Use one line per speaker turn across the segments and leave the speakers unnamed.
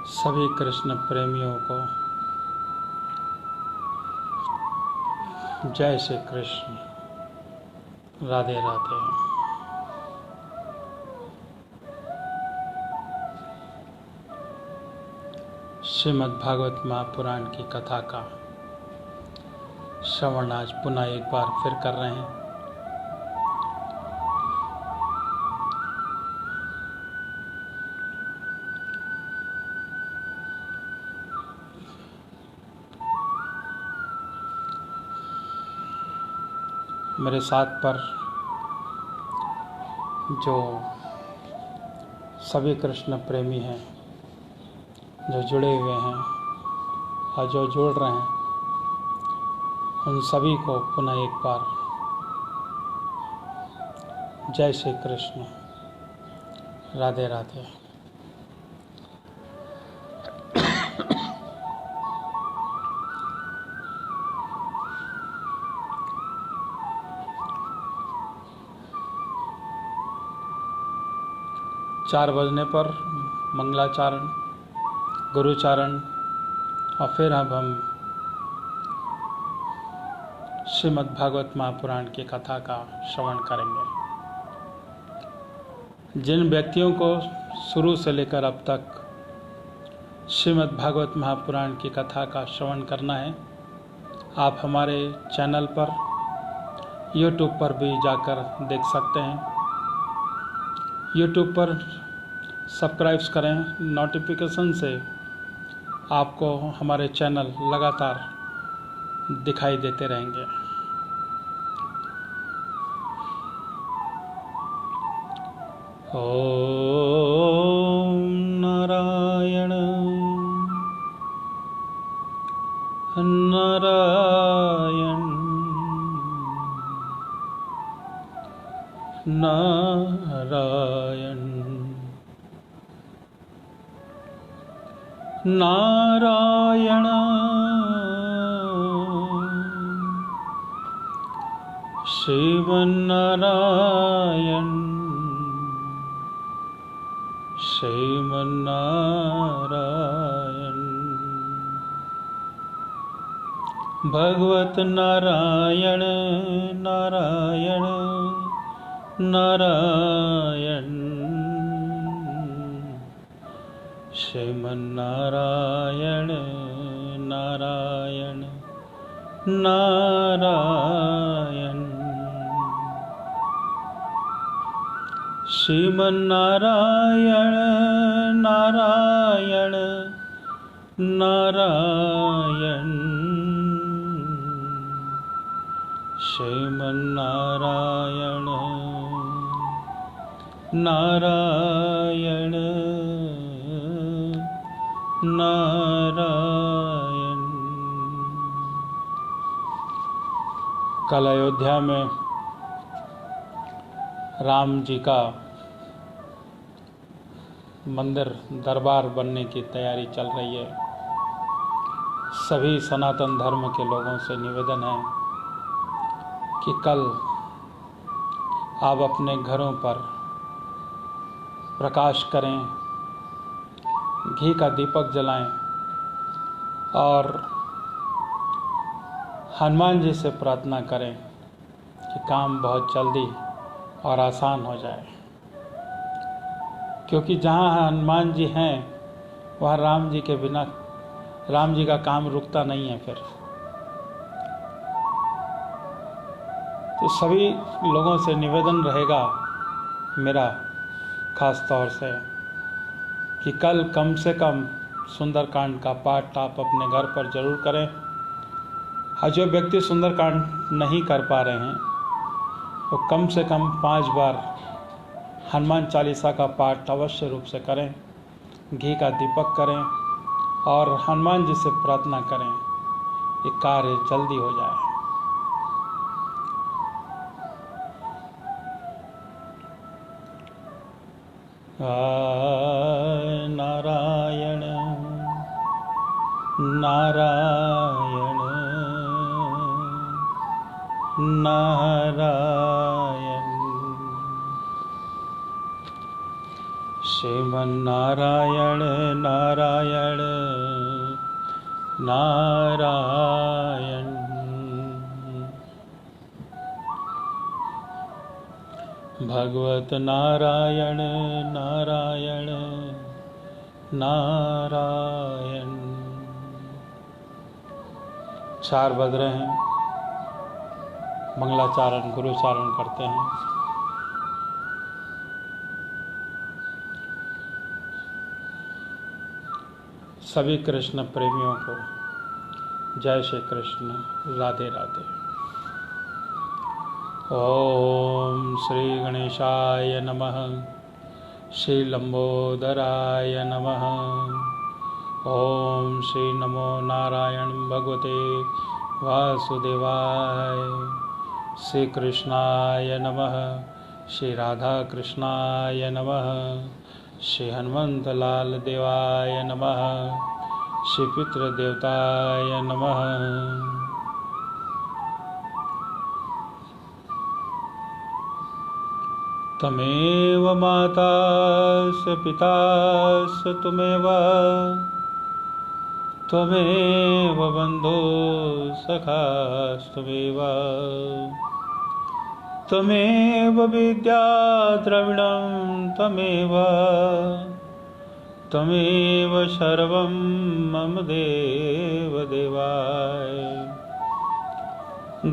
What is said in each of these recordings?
सभी कृष्ण प्रेमियों को जय श्री कृष्ण, राधे राधे। श्रीमद् भागवत महापुराण की कथा का श्रवण आज पुनः एक बार फिर कर रहे हैं। मेरे साथ पर जो सभी कृष्ण प्रेमी हैं, जो जुड़े हुए हैं और जो जुड़ रहे हैं, उन सभी को पुनः एक बार जय श्री कृष्ण, राधे राधे। चार बजने पर मंगलाचरण, गुरुचारण और फिर अब हम श्रीमद् भागवत महापुराण की कथा का श्रवण करेंगे। जिन व्यक्तियों को शुरू से लेकर अब तक श्रीमद् भागवत महापुराण की कथा का श्रवण करना है, आप हमारे चैनल पर YouTube पर भी जाकर देख सकते हैं। YouTube पर सब्सक्राइब करें, नोटिफिकेशन से आपको हमारे चैनल लगातार दिखाई देते रहेंगे। ओम नारायण नारायण नारायण नारायण श्रीमन्नारायण श्रीमन्नारायण भगवत नारायण नारायण नारायण श्रीमन्नारायण नारायण नारायण श्रीमन्नारायण नारायण नारायण श्रीमन्नारायण नारायण नारायण। कल अयोध्या में राम जी का मंदिर दरबार बनने की तैयारी चल रही है। सभी सनातन धर्म के लोगों से निवेदन है कि कल आप अपने घरों पर प्रकाश करें, घी का दीपक जलाएं और हनुमान जी से प्रार्थना करें कि काम बहुत जल्दी और आसान हो जाए, क्योंकि जहाँ हनुमान जी हैं वहाँ राम जी के बिना राम जी का काम रुकता नहीं है। फिर तो सभी लोगों से निवेदन रहेगा मेरा खास तौर से कि कल कम से कम सुंदरकांड का पाठ आप अपने घर पर जरूर करें। और जो व्यक्ति सुंदरकांड नहीं कर पा रहे हैं तो कम से कम 5 बार हनुमान चालीसा का पाठ अवश्य रूप से करें, घी का दीपक करें और हनुमान जी से प्रार्थना करें कि कार्य जल्दी हो जाए। नारायण नारायण नारायण श्रीमन्नारायण नारायण नारायण। भगवत नारायण नारायण नारायण। 4 बज रहे हैं, मंगलाचारण गुरुचारण करते हैं। सभी कृष्ण प्रेमियों को जय श्री कृष्ण, राधे राधे। ओम श्री गणेशाय नमः, श्री लंबोदराय नमः। ओम श्री नमो नारायण भगवते वासुदेवाय। श्री कृष्णाय नमः, श्री राधा कृष्णाय नमः। श्री हनुमंत लाल देवाय नमः, श्री पितृदेवताय नमः। तमेव माता स पिता स त्वमेव, त्वमेव बन्धो सखा त्वमेव, त्वमेव विद्या द्रविणं त्वमेव, त्वमेव सर्वं मम देव देवाय।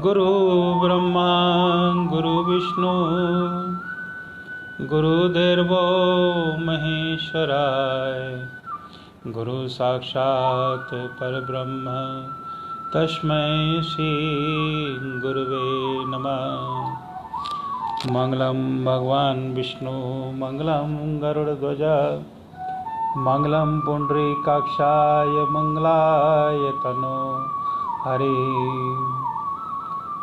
गुरु ब्रह्मा गुरु विष्णु गुरुदेवो महेश्वराय, गुरु साक्षात् परब्रह्म तस्मै श्री गुरुवे नमः। मंगलम भगवान विष्णु मंगलम गरुड़ध्वज मंगलम पुंडरीकाक्षाय मंगलाय तनो हरि।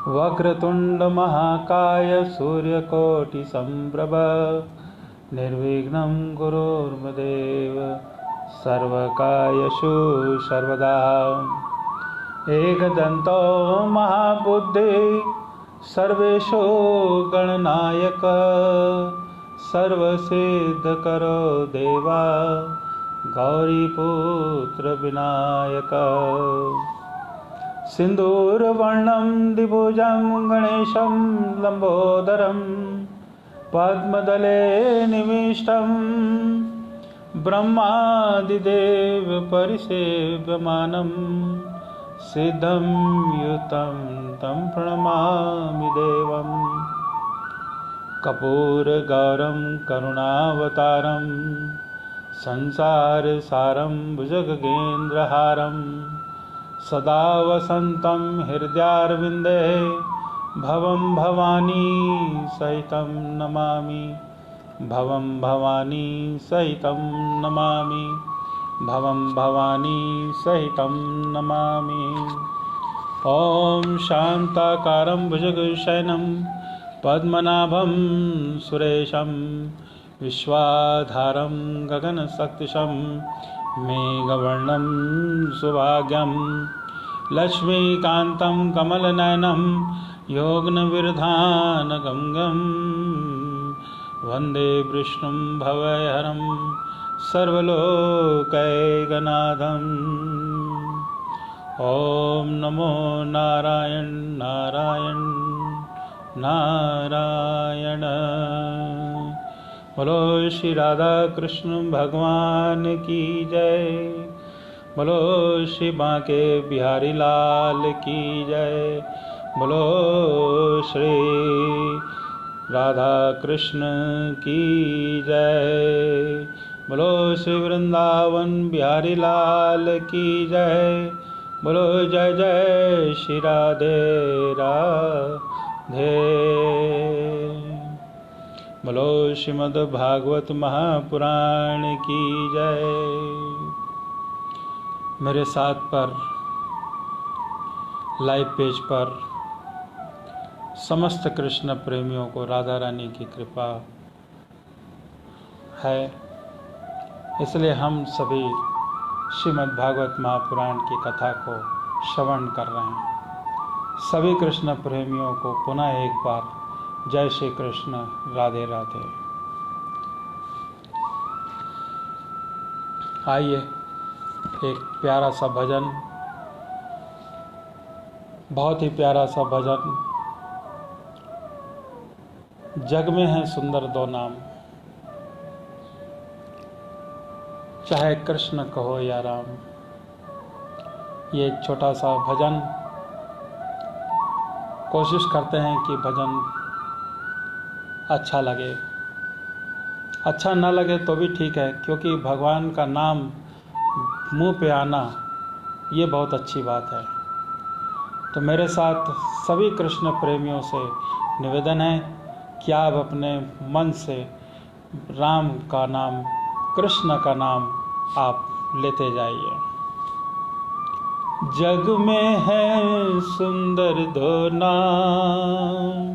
वक्रतुंड महाकाय सूर्यकोटि संप्रभ, निर्विघ्नं गुरुर्मदेव सर्वकार्येषु सर्वदा। एकदन्तो महाबुद्धि सर्वेषु गणनायक, सर्वसिद्धकरो देवा गौरीपुत्र विनायक। सिन्दूरवर्णं द्विभुजं गणेशं लम्बोदरं, पद्मदले निविष्टं ब्रह्मादिदेव परिसेव्यमानं। सिद्धं युतं तं प्रणमामि देवं, कर्पूरगौरं करुणावतारं, संसारसारं भुजगेन्द्रहारं, सदा वसन्तं हृदयारविन्दे भवं भवानी सहितं नमामि, भवं भवानी सहितं नमामि, भवं भवानी सहितं नमामि। ॐ शान्ताकारं भुजगशयनं पद्मनाभं सुरेशं, विश्वाधारं गगनसदृशं मेघवर्णं सुभाग्यं, लक्ष्मीकान्तं कमलनयनं योगनविरधानगम्यं, वन्दे विष्णुं भवहरं सर्वलोकैकनाथम्। ॐ नमो नारायण नारायण नारायण। बोलो श्री राधा कृष्ण भगवान की जय, बोलो श्री बांके बिहारी लाल की जय, बोलो श्री राधा कृष्ण की जय, बोलो श्री वृंदावन बिहारी लाल की जय, बोलो जय जय श्री राधे राधे। बोलो श्रीमद् भागवत महापुराण की जय। मेरे साथ पर लाइव पेज पर समस्त कृष्ण प्रेमियों को राधा रानी की कृपा है, इसलिए हम सभी श्रीमद् भागवत महापुराण की कथा को श्रवण कर रहे हैं। सभी कृष्ण प्रेमियों को पुनः एक बार जय श्री कृष्ण, राधे राधे। आइए एक प्यारा सा भजन, बहुत ही प्यारा सा भजन। जग में है सुंदर दो नाम, चाहे कृष्ण कहो या राम। ये एक छोटा सा भजन, कोशिश करते हैं कि भजन अच्छा लगे। अच्छा ना लगे तो भी ठीक है, क्योंकि भगवान का नाम मुंह पे आना ये बहुत अच्छी बात है। तो मेरे साथ सभी कृष्ण प्रेमियों से निवेदन है कि आप अपने मन से राम का नाम, कृष्ण का नाम आप लेते जाइए। जग में है सुंदर दो नाम,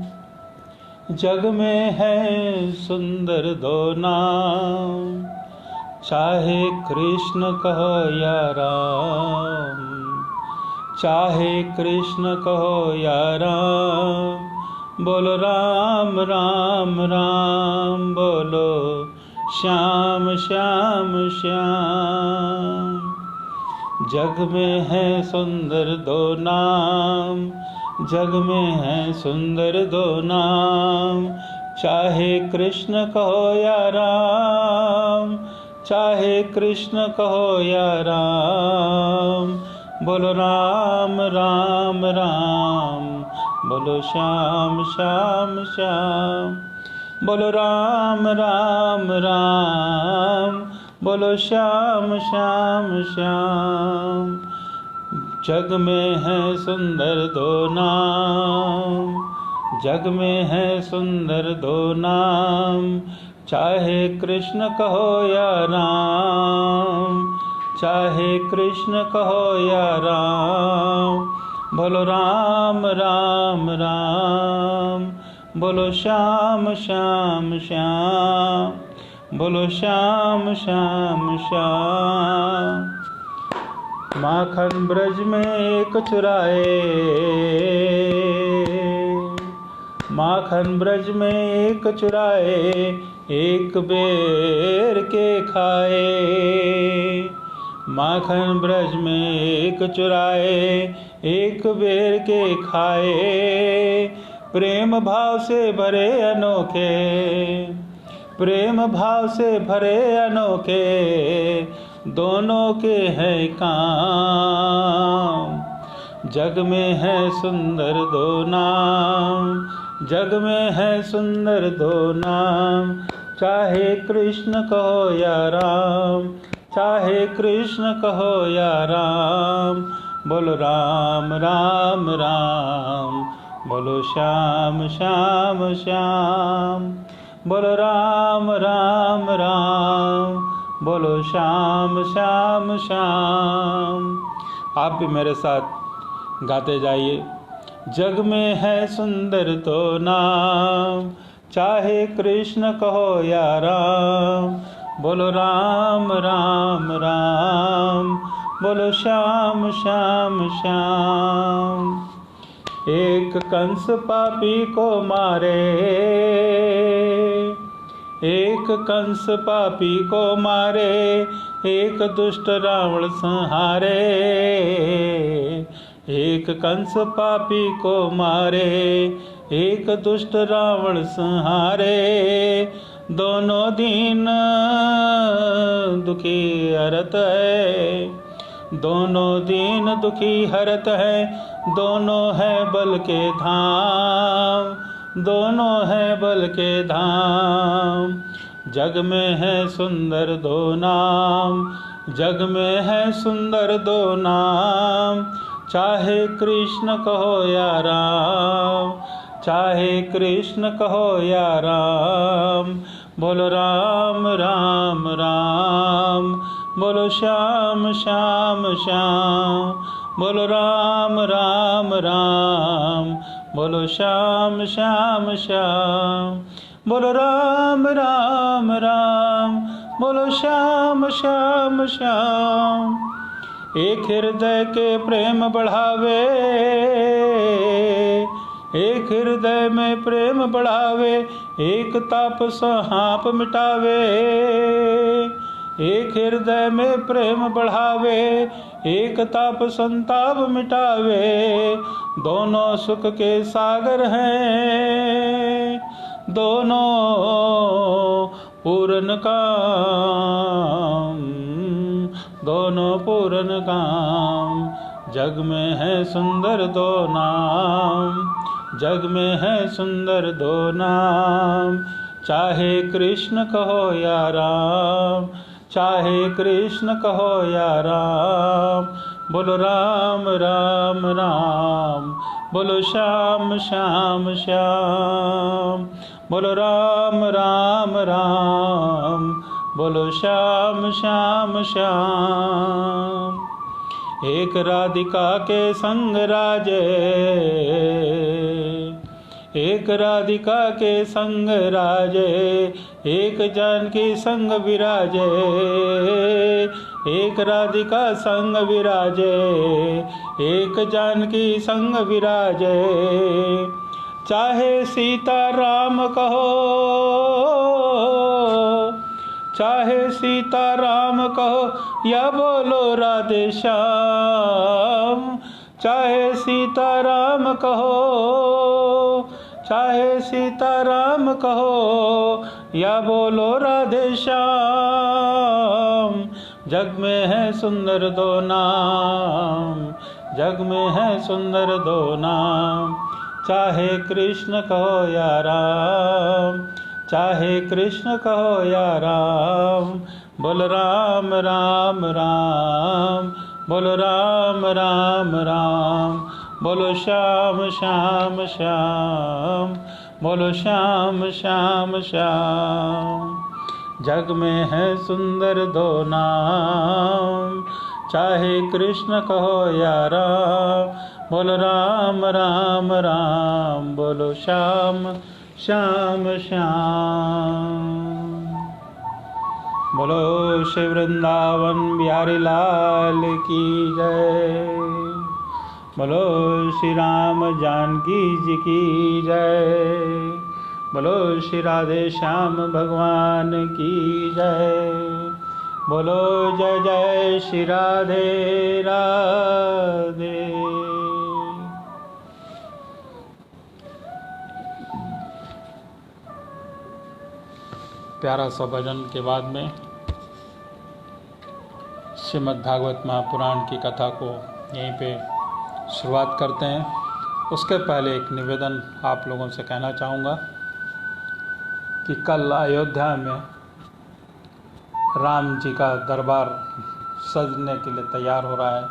जग में है सुंदर दो नाम, चाहे कृष्ण कहो या राम, चाहे कृष्ण कहो या राम। बोलो राम राम राम, बोलो श्याम श्याम श्याम। जग में है सुंदर दो नाम, जग में है सुंदर दो नाम, चाहे कृष्ण कहो या राम, चाहे कृष्ण कहो या राम। बोलो राम राम राम, बोलो श्याम श्याम श्याम। बोलो राम राम राम, बोलो श्याम श्याम श्याम। जग में है सुंदर दो नाम, जग में है सुंदर दो नाम, चाहे कृष्ण कहो या राम, चाहे कृष्ण कहो या राम। बोलो राम राम राम, बोलो श्याम श्याम श्याम, बोलो श्याम श्याम श्याम। माखन ब्रज में एक चुराए, माखन ब्रज में एक चुराए, एक बेर के खाए। माखन ब्रज में एक चुराए, एक बेर के खाए। प्रेम भाव से भरे अनोखे, प्रेम भाव से भरे अनोखे, दोनों के हैं काम। जग में है सुंदर दो नाम, जग में है सुंदर दो नाम, चाहे कृष्ण कहो या राम, चाहे कृष्ण कहो या राम। बोलो राम राम राम, बोलो श्याम श्याम श्याम। बोलो राम राम राम, बोलो श्याम श्याम श्याम। आप भी मेरे साथ गाते जाइए। जग में है सुंदर दो नाम, चाहे कृष्ण कहो या राम। बोलो राम राम राम, बोलो श्याम श्याम श्याम। एक कंस पापी को मारे, एक कंस पापी को मारे, एक दुष्ट रावण संहारे। एक कंस पापी को मारे, एक दुष्ट रावण संहारे। दोनों दीन दुखी हरत है, दोनों दीन दुखी हरत है। दोनों है बल के धाम, दोनों है बल के धाम। जग में है सुंदर दो नाम, जग में है सुंदर दो नाम, चाहे कृष्ण कहो या राम, चाहे कृष्ण कहो या राम। बोलो राम राम राम, बोलो श्याम श्याम श्याम। बोलो राम राम राम, बोलो श्याम श्याम श्याम। बोलो राम राम राम, बोलो श्याम श्याम श्याम। एक हृदय के प्रेम बढ़ावे, एक हृदय में प्रेम बढ़ावे, एक ताप सहाप मिटावे। एक हृदय में प्रेम बढ़ावे, एक ताप संताप मिटावे, दोनों सुख के सागर हैं, दोनों पूर्ण काम, दोनों पूर्ण काम। जग में है सुंदर दो नाम, जग में है सुंदर दो नाम, चाहे कृष्ण कहो या राम, चाहे कृष्ण कहो या राम। बोलो राम राम राम, बोलो श्याम श्याम श्याम, बोलो राम राम राम, बोलो श्याम श्याम श्याम। एक राधिका के संग राजे, एक राधिका के संग राजे, एक जानकी संग विराजे, एक राधिका संग विराजे, एक जानकी संग विराजे। चाहे सीता राम कहो, चाहे सीता राम कहो या बोलो राधे श्याम, चाहे सीता राम कहो, चाहे सीता राम कहो या बोलो राधे श्याम। जग में है सुंदर दो नाम, जग में है सुंदर दो नाम, चाहे कृष्ण कहो या राम, चाहे कृष्ण कहो या राम। बोल राम राम राम, बोलो राम राम राम, बोलो श्याम श्याम श्याम, बोलो श्याम श्याम श्याम। जग में है सुंदर दो नाम, चाहे कृष्ण कहो या राम, बोलो राम राम राम, बोलो श्याम श्याम श्याम। बोलो श्री वृंदावन बिहारी लाल की जय, बोलो श्री राम जानकी जी की जय, बोलो श्री राधे श्याम भगवान की जय, बोलो जय जय श्री राधे राधे। प्यारा सा भजन के बाद में श्रीमद् भागवत महापुराण की कथा को यहीं पे शुरुआत करते हैं। उसके पहले एक निवेदन आप लोगों से कहना चाहूँगा कि कल अयोध्या में राम जी का दरबार सजने के लिए तैयार हो रहा है।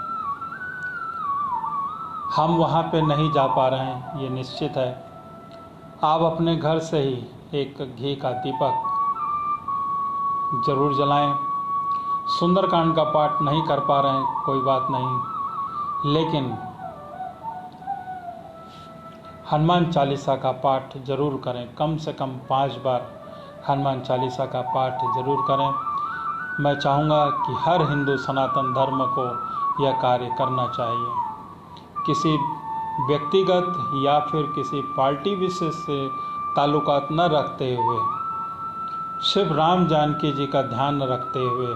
हम वहाँ पे नहीं जा पा रहे हैं, ये निश्चित है। आप अपने घर से ही एक घी का दीपक जरूर जलाएं। सुंदरकांड का पाठ नहीं कर पा रहे हैं, कोई बात नहीं, लेकिन हनुमान चालीसा का पाठ जरूर करें। कम से कम 5 बार हनुमान चालीसा का पाठ जरूर करें। मैं चाहूँगा कि हर हिंदू सनातन धर्म को यह कार्य करना चाहिए। किसी व्यक्तिगत या फिर किसी पार्टी विशेष से ताल्लुकात न रखते हुए, सिर्फ राम जानकी जी का ध्यान रखते हुए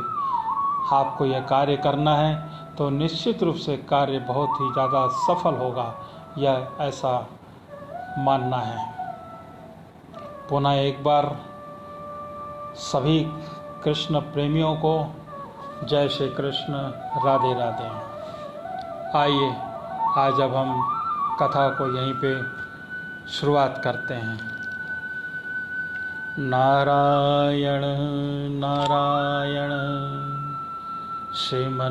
आपको यह कार्य करना है, तो निश्चित रूप से कार्य बहुत ही ज़्यादा सफल होगा, यह ऐसा मानना है। पुनः एक बार सभी कृष्ण प्रेमियों को जय श्री कृष्ण, राधे राधे। आइए आज अब हम कथा को यहीं पे शुरुआत करते हैं। नारायण नारायण श्रीमन्नारायण।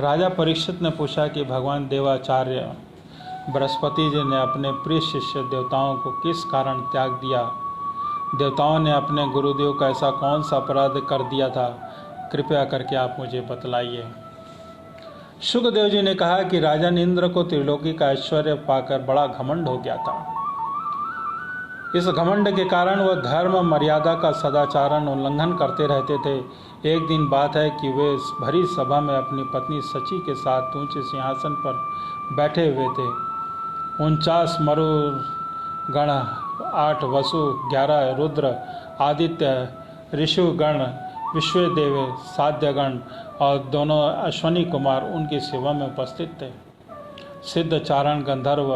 राजा परीक्षित ने पूछा कि भगवान देवाचार्य बृहस्पति जी ने अपने प्रिय शिष्य देवताओं को किस कारण त्याग दिया? देवताओं ने अपने गुरुदेव का ऐसा कौन सा अपराध कर दिया था? कृपया करके आप मुझे बतलाइए। शुकदेव जी ने कहा कि राजा इंद्र को त्रिलोकी का ऐश्वर्य पाकर बड़ा घमंड हो गया था। इस घमंड के कारण वह धर्म मर्यादा का सदाचारण उल्लंघन करते रहते थे। एक दिन बात है कि वे भरी सभा में अपनी पत्नी सची के साथ ऊंचे सिंहासन पर बैठे हुए थे। 49 मरुगण 8 वसु, 11 रुद्र, आदित्य, ऋषिगण, विश्वदेव, साध्यगण और दोनों अश्वनी कुमार उनकी सेवा में उपस्थित थे। सिद्ध, चारण, गंधर्व,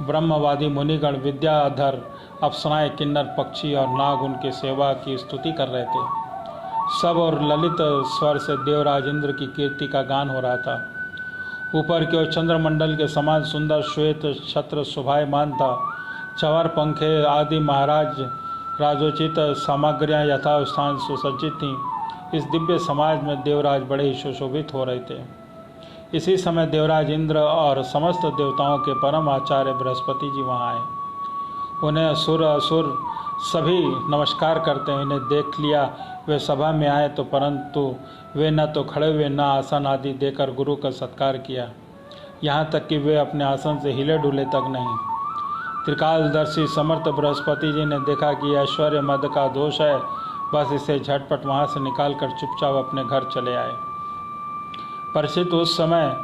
ब्रह्मवादी मुनिगण, विद्याधर, अप्सराएं, किन्नर, पक्षी और नाग उनकी सेवा की स्तुति कर रहे थे। सब और ललित स्वर से देवराज इंद्र की कीर्ति का गान हो रहा था। ऊपर की ओर चंद्रमंडल के समान सुंदर श्वेत छत्र शोभायमान था। चवर, पंखे आदि महाराज राजोचित सामग्रियां यथास्थान सुसज्जित थीं। इस दिव्य समाज में देवराज बड़े ही सुशोभित हो रहे थे। इसी समय देवराज इंद्र और समस्त देवताओं के परम आचार्य बृहस्पति जी वहाँ आए। उन्हें असुर सभी नमस्कार करते हैं। उन्हें देख लिया वे सभा में आए तो परंतु वे न तो खड़े हुए न आसन आदि देकर गुरु का सत्कार किया, यहाँ तक कि वे अपने आसन से हिले डुले तक नहीं। त्रिकालदर्शी समर्थ बृहस्पति जी ने देखा कि ऐश्वर्य मद का दोष है, बस इसे झटपट वहाँ से निकालकर चुपचाप अपने घर चले आए। परीक्षित उस समय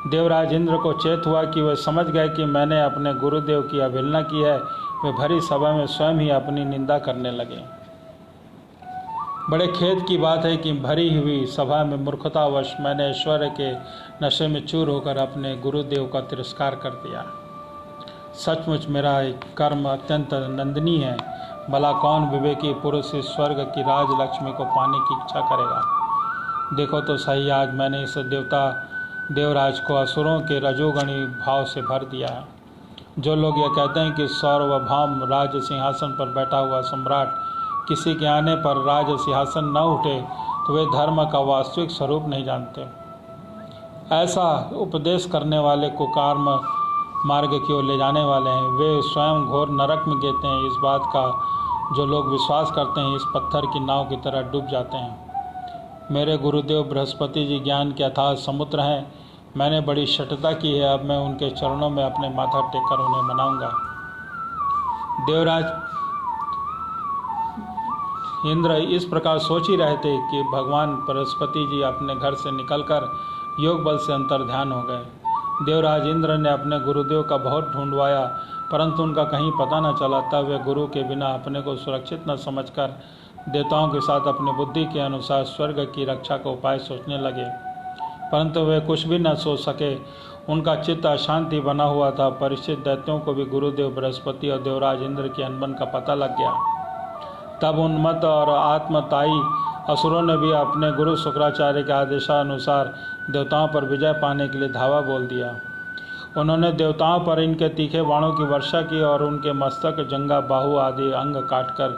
देवराज इंद्र को चेत हुआ कि वे समझ गए कि मैंने अपने गुरुदेव की अवहेलना की है। वे भरी सभा में स्वयं ही अपनी निंदा करने लगे। बड़े खेद की बात है कि भरी हुई सभा में मूर्खतावश मैंने ऐश्वर्य के नशे में चूर होकर अपने गुरुदेव का तिरस्कार कर दिया। सचमुच मेरा कर्म अत्यंत निंदनीय है। भला कौन विवेकी पुरुष इस स्वर्ग की राजलक्ष्मी को पाने की इच्छा करेगा। देखो तो सही, आज मैंने इस देवराज को असुरों के रजोगणी भाव से भर दिया है। जो लोग यह कहते हैं कि सार्वभौम राज सिंहासन पर बैठा हुआ सम्राट किसी के आने पर राज सिंहासन न उठे तो वे धर्म का वास्तविक स्वरूप नहीं जानते। ऐसा उपदेश करने वाले को कर्म मार्ग की ओर ले जाने वाले हैं। वे स्वयं घोर नरक में गिरते हैं। इस बात का जो लोग विश्वास करते हैं इस पत्थर की नाव की तरह डूब जाते हैं। मेरे गुरुदेव बृहस्पति जी ज्ञान के अथाह समुद्र हैं। मैंने बड़ी शठता की है। अब मैं उनके चरणों में अपने माथा टेककर उन्हें मनाऊंगा। देवराज इंद्र इस प्रकार सोच ही रहे थे कि भगवान बृहस्पति जी अपने घर से निकलकर योग बल से अंतर्ध्यान हो गए। देवराज इंद्र ने अपने गुरुदेव का बहुत ढूंढवाया परंतु उनका कहीं पता न चला। तब वे गुरु के बिना अपने को सुरक्षित न समझकर देवताओं के साथ अपनी बुद्धि के अनुसार स्वर्ग की रक्षा का उपाय सोचने लगे, परंतु वे कुछ भी न सोच सके। उनका चित्त अशांति बना हुआ था। परीक्षित दैत्यों को भी गुरुदेव बृहस्पति और देवराज इंद्र की अनबन का पता लग गया। तब उन्मत्त और आत्मताई असुरों ने भी अपने गुरु शुक्राचार्य के आदेशानुसार देवताओं पर विजय पाने के लिए धावा बोल दिया। उन्होंने देवताओं पर इनके तीखे बाणों की वर्षा की और उनके मस्तक, जंघा, बाहु आदि अंग काटकर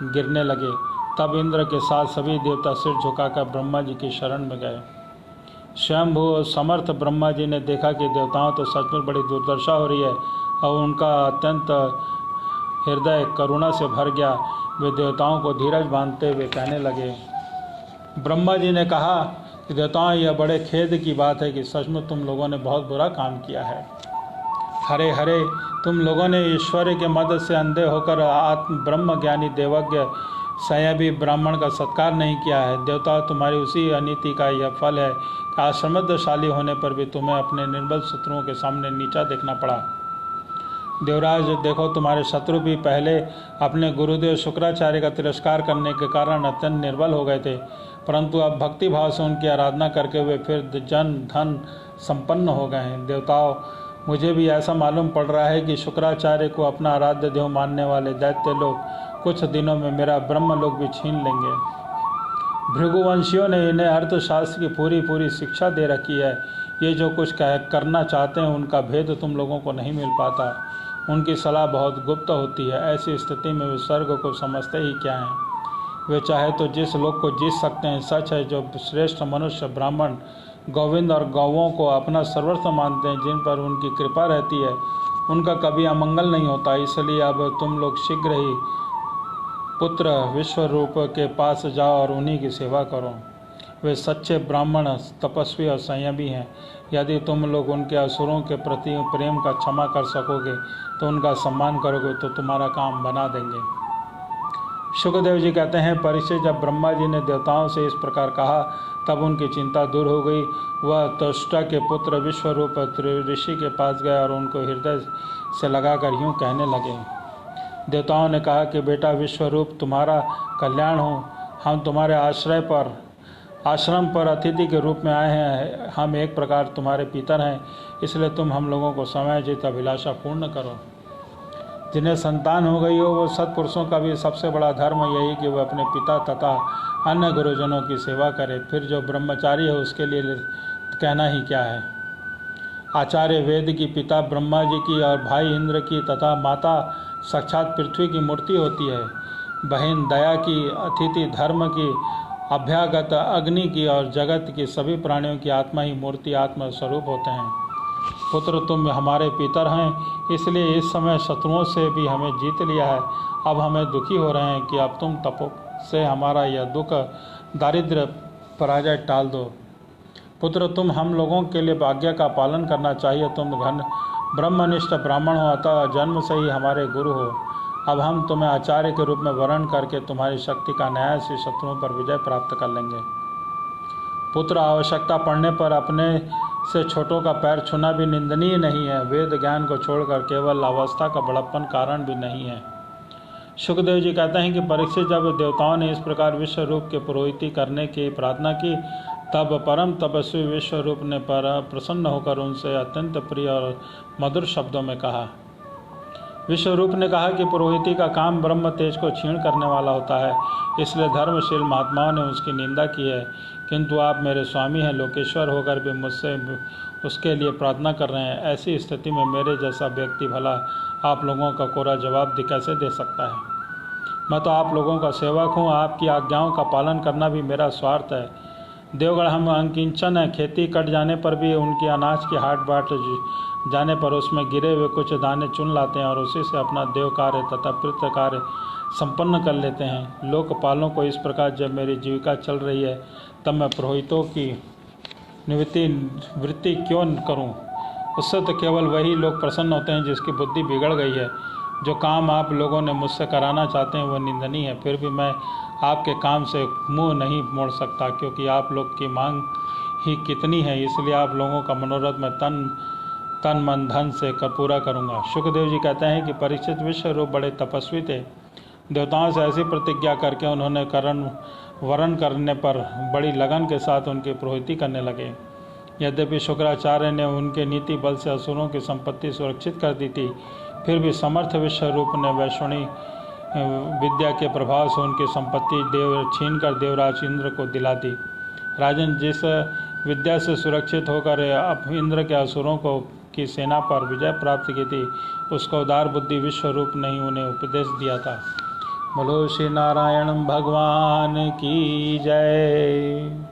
गिरने लगे। तब इंद्र के साथ सभी देवता सिर झुकाकर ब्रह्मा जी की शरण में गए। स्वयंभू समर्थ ब्रह्मा जी ने देखा कि देवताओं तो सचमुच बड़ी दुर्दशा हो रही है और उनका अत्यंत हृदय करुणा से भर गया। वे देवताओं को धीरज बांधते हुए कहने लगे। ब्रह्मा जी ने कहा कि देवताओं, यह बड़े खेद की बात है कि सचमुच तुम लोगों ने बहुत बुरा काम किया है। हरे हरे, तुम लोगों ने ईश्वर के मद से अंधे होकर आत्म ब्रह्म ज्ञानी देवज्ञ संयमी ब्राह्मण का सत्कार नहीं किया है। देवता, तुम्हारी उसी अनीति का यह फल है कि आज समृद्धशाली होने पर भी तुम्हें अपने निर्बल शत्रुओं के सामने नीचा देखना पड़ा। देवराज, देखो तुम्हारे शत्रु भी पहले अपने गुरुदेव शुक्राचार्य का तिरस्कार करने के कारण अत्यंत निर्बल हो गए थे, परंतु अब भक्ति भाव से उनकी आराधना करके वे फिर जन धन संपन्न हो गए हैं। देवताओं, मुझे भी ऐसा मालूम पड़ रहा है कि शुक्राचार्य को अपना आराध्य देव मानने वाले दैत्य लोग कुछ दिनों में मेरा ब्रह्मलोक भी छीन लेंगे। भृगुवंशियों ने इन्हें अर्थशास्त्र की पूरी शिक्षा दे रखी है। ये जो कुछ करना चाहते हैं उनका भेद तुम लोगों को नहीं मिल पाता। उनकी सलाह बहुत गुप्त होती है। ऐसी स्थिति में वे स्वर्ग को समझते ही क्या हैं। वे चाहे तो जिस लोक को जीत सकते हैं। सच है, जो श्रेष्ठ मनुष्य ब्राह्मण गोविंद और गौवों को अपना सर्वस्व मानते हैं, जिन पर उनकी कृपा रहती है, उनका कभी अमंगल नहीं होता। इसलिए अब तुम लोग शीघ्र ही पुत्र विश्वरूप के पास जाओ और उन्हीं की सेवा करो। वे सच्चे ब्राह्मण, तपस्वी और संयमी हैं। यदि तुम लोग उनके असुरों के प्रति प्रेम का क्षमा कर सकोगे तो उनका सम्मान करोगे तो तुम्हारा काम बना देंगे। शुकदेव जी कहते हैं, परीक्षित, जब ब्रह्मा जी ने देवताओं से इस प्रकार कहा तब उनकी चिंता दूर हो गई। वह त्वष्टा के पुत्र विश्वरूप ऋषि के पास गए और उनको हृदय से लगाकर यूँ कहने लगे। देवताओं ने कहा कि बेटा विश्वरूप तुम्हारा कल्याण हो, हम तुम्हारे आश्रम पर अतिथि के रूप में आए हैं। हम एक प्रकार तुम्हारे पितर हैं, इसलिए तुम हम लोगों को समयोचित अभिलाषा पूर्ण करो। जिन्हें संतान हो गई हो वो सत्पुरुषों का भी सबसे बड़ा धर्म यही कि वह अपने पिता तथा अन्य गुरुजनों की सेवा करे। फिर जो ब्रह्मचारी है उसके लिए कहना ही क्या है। आचार्य वेद की, पिता ब्रह्मा जी की और भाई इंद्र की तथा माता साक्षात पृथ्वी की मूर्ति होती है। बहन दया की, अतिथि धर्म की, अभ्यागत अग्नि की और जगत की सभी प्राणियों की आत्मा ही मूर्ति आत्मा स्वरूप होते हैं। पुत्र तुम हमारे पितर हैं, इसलिए इस समय शत्रुओं से भी हमें जीत लिया है। अब हमें दुखी हो रहे हैं कि अब तुम तपो से हमारा यह दुख दारिद्र्य पराजय टाल दो। पुत्र तुम हम लोगों के लिए आज्ञा का पालन करना चाहिए। तुम घन ब्रह्मनिष्ठ ब्राह्मण हो, अतः जन्म से ही हमारे गुरु हो। अब हम तुम्हें आचार्य के रूप में वर्ण करके तुम्हारी शक्ति का न्याय से शत्रुओं पर विजय प्राप्त कर लेंगे। पुत्र आवश्यकता पड़ने पर अपने से छोटों का पैर छूना भी निंदनीय नहीं है। वेद ज्ञान को छोड़कर केवल अवस्था का बड़प्पन कारण भी नहीं है। सुखदेव जी कहते हैं कि परीक्षित जब देवताओं ने इस प्रकार विश्व रूप के पुरोहिती करने की प्रार्थना की, तब परम तपस्वी विश्व रूप ने प्रसन्न होकर उनसे अत्यंत प्रिय और मधुर शब्दों में कहा। विश्व रूप ने कहा कि पुरोहिती का काम ब्रह्म तेज को क्षीण करने वाला होता है, इसलिए धर्मशील महात्माओं ने उसकी निंदा की है। किंतु आप मेरे स्वामी हैं, लोकेश्वर होकर भी मुझसे उसके लिए प्रार्थना कर रहे हैं। ऐसी स्थिति में मेरे जैसा व्यक्ति भला आप लोगों का कोरा जवाब कैसे दे सकता है। मैं तो आप लोगों का सेवक हूँ, आपकी आज्ञाओं का पालन करना भी मेरा स्वार्थ है। देवगढ़ हम अंकिंचन हैं, खेती कट जाने पर भी उनकी अनाज की हाट बाट जाने पर उसमें गिरे हुए कुछ दाने चुन लाते हैं और उसी से अपना देव कार्य तथा पितृ कार्य संपन्न कर लेते हैं। लोकपालों को इस प्रकार जब मेरी जीविका चल रही है, तब मैं पुरोहितों की वृत्ति क्यों करूं? उससे तो केवल वही लोग प्रसन्न होते हैं जिसकी बुद्धि बिगड़ गई है। जो काम आप लोगों ने मुझसे कराना चाहते हैं वह निंदनीय है, फिर भी मैं आपके काम से मुंह नहीं मोड़ सकता, क्योंकि आप लोग की मांग ही कितनी है। इसलिए आप लोगों का मनोरथ मैं तन मन धन से पूरा करूंगा। सुखदेव जी कहते हैं कि परीक्षित विश्व रूप बड़े तपस्वी थे। देवताओं से ऐसी प्रतिज्ञा करके उन्होंने वरण करने पर बड़ी लगन के साथ उनकी पुरोहिती करने लगे। यद्यपि शुक्राचार्य ने उनके नीति बल से असुरों की संपत्ति सुरक्षित कर दी थी, फिर भी समर्थ विश्व रूप ने वैष्णवी विद्या के प्रभाव से उनकी संपत्ति छीन कर देवराज इंद्र को दिला दी। राजन, जिस विद्या से सुरक्षित होकर अब इंद्र के असुरों की सेना पर विजय प्राप्त की थी, उसका उदार बुद्धि विश्व रूप ने ही उन्हें उपदेश दिया था। बोलो श्री नारायण भगवान की जय।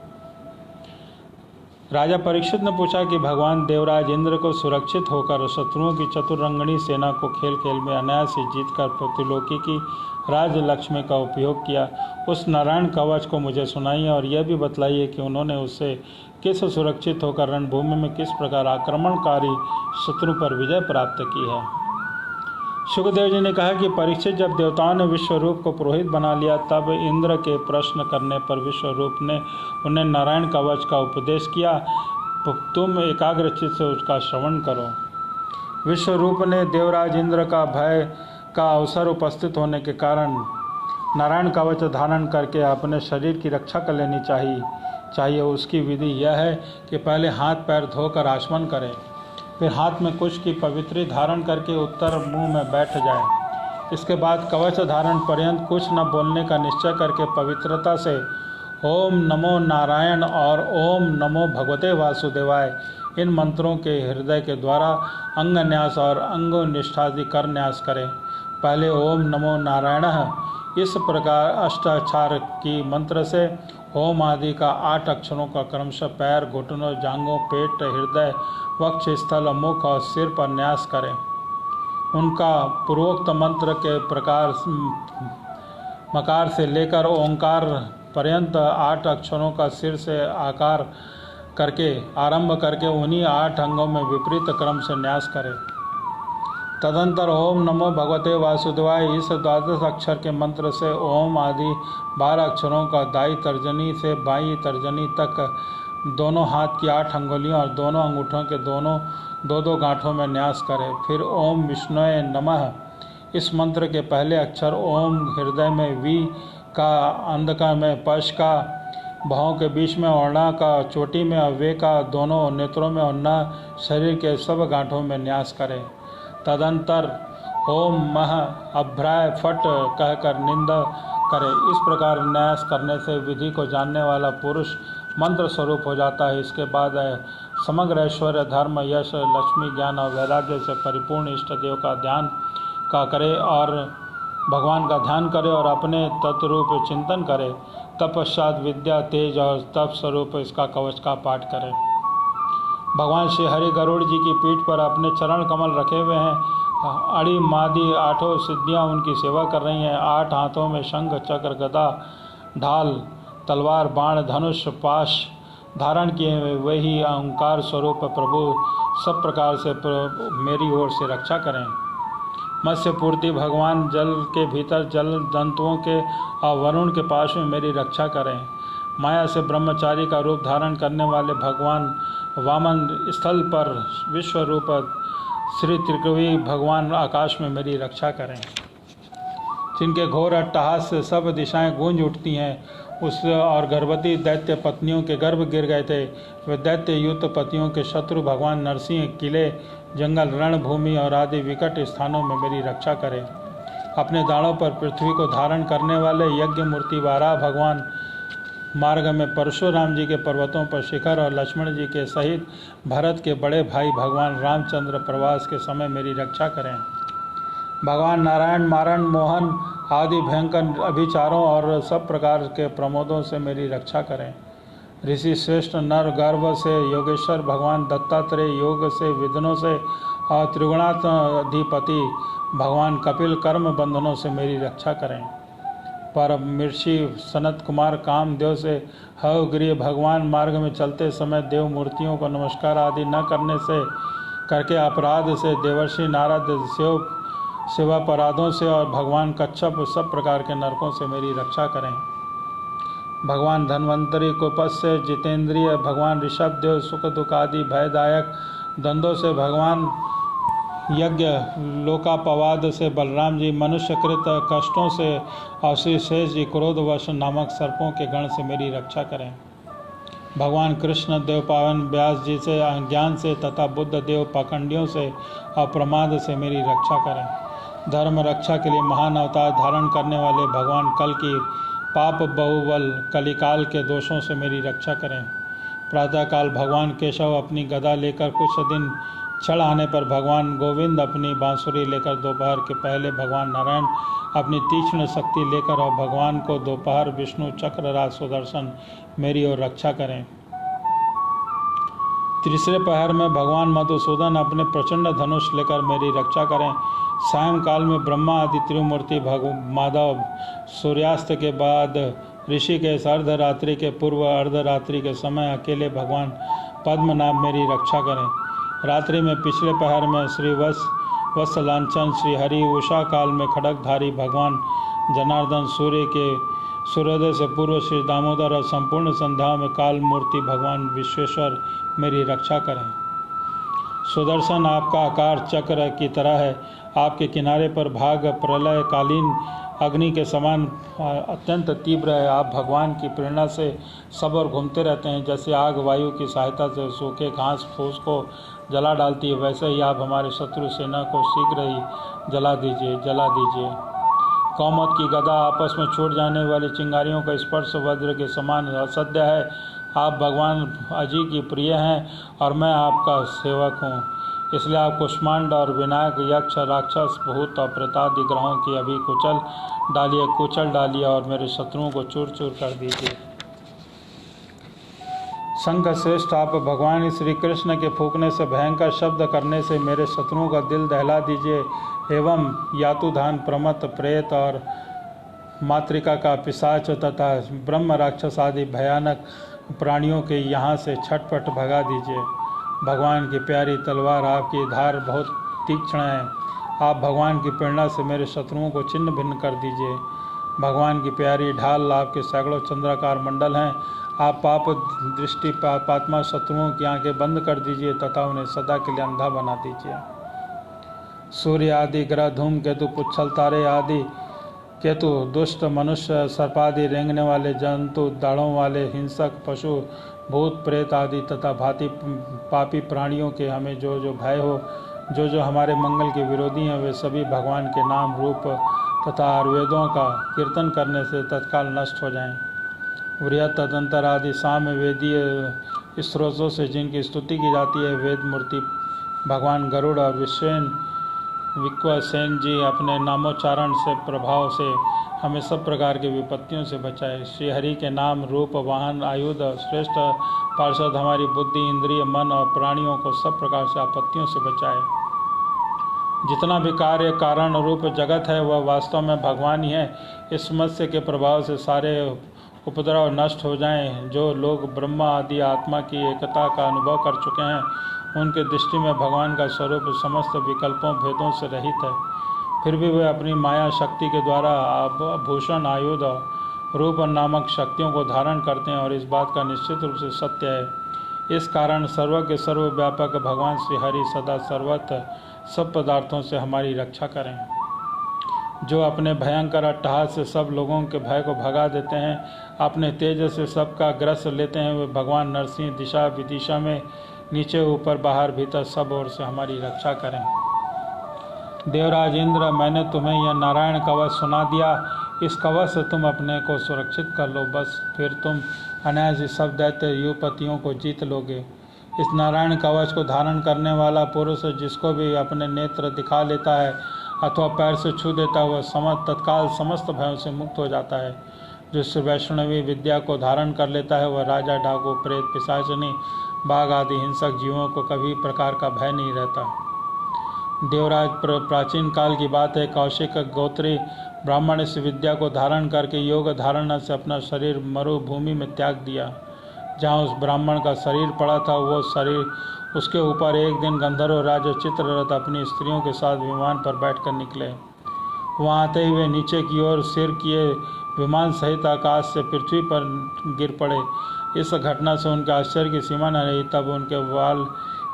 राजा परीक्षित ने पूछा कि भगवान देवराज इंद्र को सुरक्षित होकर शत्रुओं की चतुरंगणी सेना को खेल खेल में अनायास से जीतकर पृथ्वीलोकी की राजलक्ष्मी का उपयोग किया, उस नारायण कवच को मुझे सुनाइए और यह भी बतलाइए कि उन्होंने उससे किस सुरक्षित होकर रणभूमि में किस प्रकार आक्रमणकारी शत्रु पर विजय प्राप्त की है। सुखदेव जी ने कहा कि परीक्षित, जब देवताओं ने विश्वरूप को पुरोहित बना लिया, तब इंद्र के प्रश्न करने पर विश्वरूप ने उन्हें नारायण कवच का उपदेश किया। तुम एकाग्रचित से उसका श्रवण करो। विश्वरूप ने देवराज इंद्र का भय का अवसर उपस्थित होने के कारण नारायण कवच धारण करके अपने शरीर की रक्षा कर लेनी चाहिए। उसकी विधि यह है कि पहले हाथ पैर धोकर आचमन करें, फिर हाथ में कुश की पवित्री धारण करके उत्तर मुंह में बैठ जाए। इसके बाद कवच धारण पर्यंत कुछ न बोलने का निश्चय करके पवित्रता से ओम नमो नारायण और ओम नमो भगवते वासुदेवाय इन मंत्रों के हृदय के द्वारा अंग न्यास और अंगोनिष्ठादि कर न्यास करें। पहले ओम नमो नारायण इस प्रकार अष्टाक्षर की मंत्र से ओम आदि का 8 अक्षरों का क्रमशः पैर, घुटनों, जांघों, पेट, हृदय, वक्ष स्थल, मुख और सिर पर न्यास करें। उनका पूर्वोक्त मंत्र के प्रकार मकार से लेकर ओंकार पर्यंत 8 अक्षरों का सिर से आकार करके आरंभ करके उन्हीं 8 अंगों में विपरीत क्रम से न्यास करें। तदंतर ओम नमो भगवते वासुदेवाय इस 12 अक्षर के मंत्र से ओम आदि 12 अक्षरों का दाई तर्जनी से बाई तर्जनी तक दोनों हाथ की 8 अंगुलियों और दोनों अंगूठों के दोनों 2-2 गांठों में न्यास करें। फिर ओम विष्णुये नमः इस मंत्र के पहले अक्षर ओम, हृदय में वी का, अंधकार में पश का, भावों के बीच में और्णा का, चोटी में अव्यय का, दोनों नेत्रों में उन्ना, शरीर के सब गांठों में न्यास करें। तदंतर ओम मह अभ्राय फट कहकर निंदा करे। इस प्रकार न्यास करने से विधि को जानने वाला पुरुष मंत्र स्वरूप हो जाता है। इसके बाद समग्र ऐश्वर्य, धर्म, यश, लक्ष्मी, ज्ञान और वैराग्य से परिपूर्ण इष्ट देव का ध्यान करे और भगवान का ध्यान करे और अपने तत्वरूप चिंतन करे। तत्पश्चात विद्या, तेज और तप स्वरूप इसका कवच का पाठ करें। भगवान श्री हरि गरुड़ जी की पीठ पर अपने चरण कमल रखे हुए हैं। अड़ी मादी आठों सिद्धियां उनकी सेवा कर रही हैं। 8 हाथों में शंख, चक्र, गदा, ढाल, तलवार, बाण, धनुष, पाश धारण किए हुए वही अहंकार स्वरूप प्रभु सब प्रकार से मेरी ओर से रक्षा करें। मत्स्य पूर्ति भगवान जल के भीतर जल जंतुओं के और वरुण के पास में मेरी रक्षा करें। माया से ब्रह्मचारी का रूप धारण करने वाले भगवान वामन स्थल पर विश्व रूप श्री त्रिकवी भगवान आकाश में मेरी रक्षा करें। जिनके घोर अट्टहास से सब दिशाएं गूंज उठती हैं उस और गर्भवती दैत्य पत्नियों के गर्भ गिर गए थे। वे दैत्य युक्त पतियों के शत्रु भगवान नरसिंह किले, जंगल, रणभूमि और आदि विकट स्थानों में मेरी रक्षा करें। अपने दाढ़ों पर पृथ्वी को धारण करने वाले यज्ञ मूर्ति वाराह भगवान मार्ग में परशुराम जी के पर्वतों पर शिखर और लक्ष्मण जी के सहित भरत के बड़े भाई भगवान रामचंद्र प्रवास के समय मेरी रक्षा करें। भगवान नारायण मारण, मोहन आदि भयंकर अभिचारों और सब प्रकार के प्रमोदों से मेरी रक्षा करें। ऋषि श्रेष्ठ नर गर्भ से योगेश्वर भगवान दत्तात्रेय, योग से विघ्नों से और त्रिगुणाधिपति भगवान कपिल कर्म बंधनों से मेरी रक्षा करें। परम ऋषि सनत कुमार कामदेव से हवगृह भगवान मार्ग में चलते समय देव मूर्तियों को नमस्कार आदि न करने से करके अपराध से देवर्षि नारद शिवापराधों से और भगवान कच्छप सब प्रकार के नरकों से मेरी रक्षा करें। भगवान धन्वंतरी कुपथ से जितेंद्रिय भगवान ऋषभ देव सुख दुख आदि भयदायक दंदों से भगवान यज्ञ लोकापवाद से बलराम जी, मनुष्यकृत कष्टों से और श्री शेष जी क्रोधवश नामक सर्पों के गण से मेरी रक्षा करें। भगवान कृष्ण देव पावन व्यास जी से अज्ञान से तथा बुद्ध देव पाखंडियों से और प्रमाद से मेरी रक्षा करें। धर्म रक्षा के लिए महान अवतार धारण करने वाले भगवान कल की पाप बहुबल कलिकाल के दोषों से मेरी रक्षा करें। प्रातःकाल भगवान केशव अपनी गदा लेकर कुछ दिन चढ़ आने पर भगवान गोविंद अपनी बांसुरी लेकर, दोपहर के पहले भगवान नारायण अपनी तीक्ष्ण शक्ति लेकर और भगवान को दोपहर विष्णु चक्रराज सुदर्शन मेरी ओर रक्षा करें। तीसरे पहर में भगवान मधुसूदन अपने प्रचंड धनुष लेकर मेरी रक्षा करें। सायंकाल में ब्रह्मा आदि त्रिमूर्ति माधव सूर्यास्त के बाद ऋषिकेश, अर्धरात्रि के पूर्व अर्धरात्रि के समय अकेले भगवान पद्मनाभ मेरी रक्षा करें। रात्रि में पिछले पहर में श्री वत्सलांचन श्री हरि, उषा काल में खड़गधारी भगवान जनार्दन, सूर्य के सूर्योदय से पूर्व श्री दामोदर और संपूर्ण संध्याओं में काल मूर्ति भगवान विश्वेश्वर मेरी रक्षा करें। सुदर्शन आपका आकार चक्र की तरह है। आपके किनारे पर भाग प्रलय कालीन अग्नि के समान अत्यंत तीव्र है। आप भगवान की प्रेरणा से सब और घूमते रहते हैं। जैसे आग वायु की सहायता से सूखे घास फूस को जला डालती है, वैसे ही आप हमारे शत्रु सेना को शीघ्र ही जला दीजिए। कौमत की गदा आपस में छूट जाने वाली चिंगारियों का स्पर्श वज्र के समान असध्य है। आप भगवान अजी की प्रिय हैं और मैं आपका सेवक हूँ, इसलिए आप कुष्मांड और विनायक, यक्ष, राक्षस, भूत और प्रेतादि ग्रहों की अभी कुचल डालिए और मेरे शत्रुओं को चूर चूर कर दीजिए। शंख श्रेष्ठ आप भगवान श्री कृष्ण के फूंकने से, भयंकर शब्द करने से मेरे शत्रुओं का दिल दहला दीजिए एवं यातुधान, प्रमत, प्रेत और मातृका का पिशाच तथा ब्रह्म राक्षस आदि भयानक प्राणियों के यहाँ से छटपट भगा दीजिए। भगवान की प्यारी तलवार आपकी धार बहुत तीक्ष्ण है। आप भगवान की प्रेरणा से मेरे शत्रुओं को छिन्न भिन्न कर दीजिए। भगवान की प्यारी ढाल आपके सैकड़ों चंद्राकार मंडल हैं। आप पाप दृष्टि पापात्मा शत्रुओं की आंखें बंद कर दीजिए तथा उन्हें सदा के लिए अंधा बना दीजिए। सूर्य आदि ग्रह, धूम केतु, पुच्छल तारे आदि केतु, दुष्ट मनुष्य, सर्पादि, रेंगने वाले जंतु, दाढ़ों वाले हिंसक पशु, भूत प्रेत आदि तथा भांति पापी प्राणियों के हमें जो जो भय हो, जो जो हमारे मंगल के विरोधी हैं, वे सभी भगवान के नाम रूप तथा आयुर्वेदों का कीर्तन करने से तत्काल नष्ट हो जाएं। वृहत तदंतर आदि साम्य वेदीय स्त्रोतों से जिनकी स्तुति की जाती है, वेद मूर्ति भगवान गरुड़ और विश्वसेन जी अपने नामोच्चारण से प्रभाव से हमें सब प्रकार की विपत्तियों से बचाए। श्री हरि के नाम रूप वाहन आयुध श्रेष्ठ पार्षद हमारी बुद्धि, इंद्रिय, मन और प्राणियों को सब प्रकार से आपत्तियों से बचाए। जितना भी कार्य कारण रूप जगत है वह वास्तव में भगवान ही है। इस मत्स्य के प्रभाव से सारे उपद्रव नष्ट हो जाएं। जो लोग ब्रह्मा आदि आत्मा की एकता का अनुभव कर चुके हैं, उनके दृष्टि में भगवान का स्वरूप समस्त विकल्पों भेदों से रहित है। फिर भी वे अपनी माया शक्ति के द्वारा आभूषण, आयुध, रूप नामक शक्तियों को धारण करते हैं और इस बात का निश्चित रूप से सत्य है। इस कारण सर्वज्ञ सर्वव्यापक भगवान श्री हरि सदा सर्वत्र सब पदार्थों से हमारी रक्षा करें। जो अपने भयंकर अट्टहास से सब लोगों के भय को भगा देते हैं, अपने तेज से सबका ग्रस लेते हैं, वे भगवान नरसिंह दिशा विदिशा में नीचे ऊपर बाहर भीतर सब ओर से हमारी रक्षा करें। देवराज इंद्र, मैंने तुम्हें यह नारायण कवच सुना दिया। इस कवच से तुम अपने को सुरक्षित कर लो, बस फिर तुम अनायास सब दैत्य युवपतियों को जीत लोगे। इस नारायण कवच को धारण करने वाला पुरुष जिसको भी अपने नेत्र दिखा लेता है अथवा पैर से छू देता है, वह तत्काल समस्त भयों से मुक्त हो जाता है। जो इस वैष्णवी विद्या को धारण कर लेता है, वह राजा, डाकू, प्रेत, पिशाचनी, बाघ आदि हिंसक जीवों को कभी प्रकार का भय नहीं रहता। देवराज, प्राचीन काल की बात है, कौशिक गोत्री ब्राह्मण इस विद्या को धारण करके योग धारणा से अपना शरीर मरुभूमि में त्याग दिया। जहाँ उस ब्राह्मण का शरीर पड़ा था, वो शरीर उसके ऊपर एक दिन गंधर्व राजा चित्ररथ अपनी स्त्रियों के साथ विमान पर बैठकर निकले। वहाँ आते ही वे नीचे की ओर सिर किए विमान सहित आकाश से पृथ्वी पर गिर पड़े। इस घटना से उनके आश्चर्य की सीमा न रही। तब उनके बाल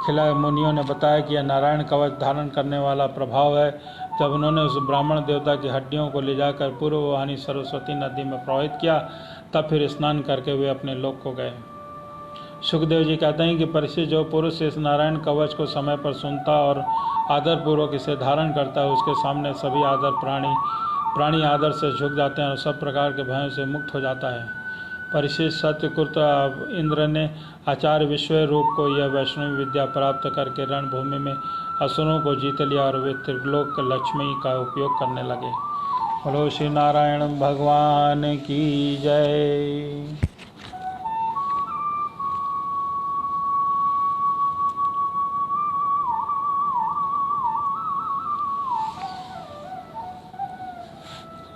खिलाए मुनियों ने बताया कि यह नारायण कवच धारण करने वाला प्रभाव है। जब उन्होंने उस ब्राह्मण देवता की हड्डियों को ले जाकर पूर्ववाहिनी सरस्वती नदी में प्रवाहित किया, तब फिर स्नान करके वे अपने लोक को गए। सुखदेव जी कहते हैं कि परीक्षित, जो पुरुष इस नारायण कवच को समय पर सुनता और आदरपूर्वक इसे धारण करता है, उसके सामने सभी प्राणी आदर से झुक जाते हैं और सब प्रकार के भयों से मुक्त हो जाता है। परीक्षित, सत्यकृत इंद्र ने आचार्य विश्वरूप को यह वैष्णवी विद्या प्राप्त करके रणभूमि में असुरों को जीत लिया और वे त्रिलोक लक्ष्मी का उपयोग करने लगे। बोलो श्री नारायण भगवान की जय।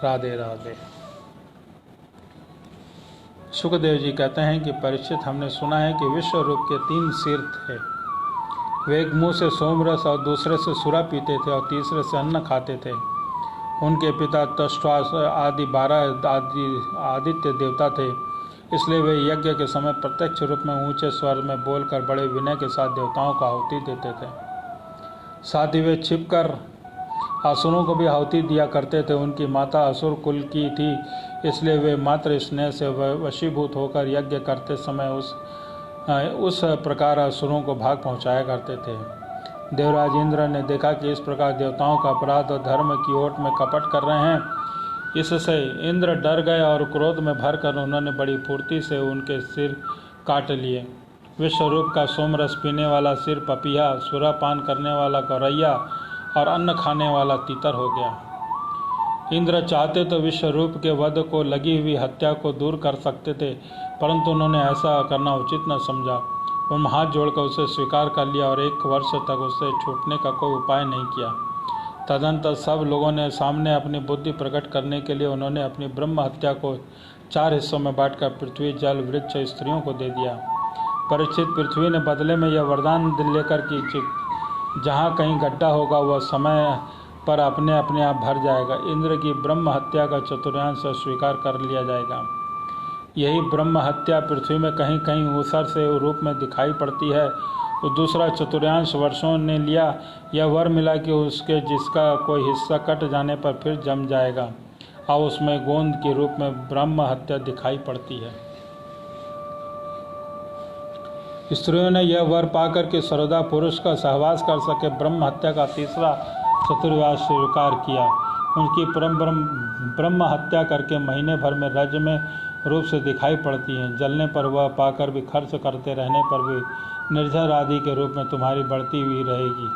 राधे राधे। सुखदेव जी कहते हैं कि परीक्षित, हमने सुना है कि विश्व रूप के 3 सिर थे। वे एक मुँह से सोमरस और दूसरे से सुरा पीते थे और तीसरे से अन्न खाते थे। उनके पिता तश्वास आदि 12 आदित्य देवता थे, इसलिए वे यज्ञ के समय प्रत्यक्ष रूप में ऊंचे स्वर में बोलकर बड़े विनय के साथ देवताओं को आहुति देते थे। साथ ही वे छिपकर असुरों को भी आहुति दिया करते थे। उनकी माता असुर कुल की थी, इसलिए वे मात्र स्नेह से वशीभूत होकर यज्ञ करते समय उस प्रकार असुरों को भाग पहुंचाया करते थे। देवराज इंद्र ने देखा कि इस प्रकार देवताओं का अपराध और धर्म की ओट में कपट कर रहे हैं। इससे इंद्र डर गए और क्रोध में भरकर उन्होंने बड़ी फुर्ती से उनके सिर काट लिए। विश्वरूप का सोमरस पीने वाला सिर पपीहा, सुरापान करने वाला गौरैया और अन्न खाने वाला तीतर हो गया। इंद्र चाहते तो विश्वरूप के वध को लगी हुई हत्या को दूर कर सकते थे, परंतु उन्होंने ऐसा करना उचित न समझा। उन्होंने हाथ जोड़कर उसे स्वीकार कर लिया और 1 वर्ष तक उससे छूटने का कोई उपाय नहीं किया। तदनंतर सब लोगों ने सामने अपनी बुद्धि प्रकट करने के लिए उन्होंने अपनी ब्रह्म हत्या को 4 हिस्सों में बांटकर पृथ्वी, जल, वृक्ष, स्त्रियों को दे दिया। परीक्षित, पृथ्वी ने बदले में यह वरदान लेकर कि जहाँ कहीं गड्ढा होगा वह समय पर अपने आप भर जाएगा। इंद्र की ब्रह्म हत्या का चतुर्थांश स्वीकार कर लिया जाएगा। यही ब्रह्म हत्या पृथ्वी में कहीं कहीं ऊसर से रूप में दिखाई पड़ती है। वो दूसरा चतुर्थांश वर्षों ने लिया। यह वर मिला कि उसके जिसका कोई हिस्सा कट जाने पर फिर जम जाएगा। अब उसमें गोंद के रूप में ब्रह्म हत्या दिखाई पड़ती है। स्त्रियों ने यह वर पाकर के सर्वदा पुरुष का सहवास कर सके ब्रह्म हत्या का तीसरा चतुर्वास स्वीकार किया। उनकी ब्रह्म हत्या करके महीने भर में रज में रूप से दिखाई पड़ती हैं। जलने पर वह पाकर भी खर्च करते रहने पर भी निर्झर आदि के रूप में तुम्हारी बढ़ती हुई रहेगी।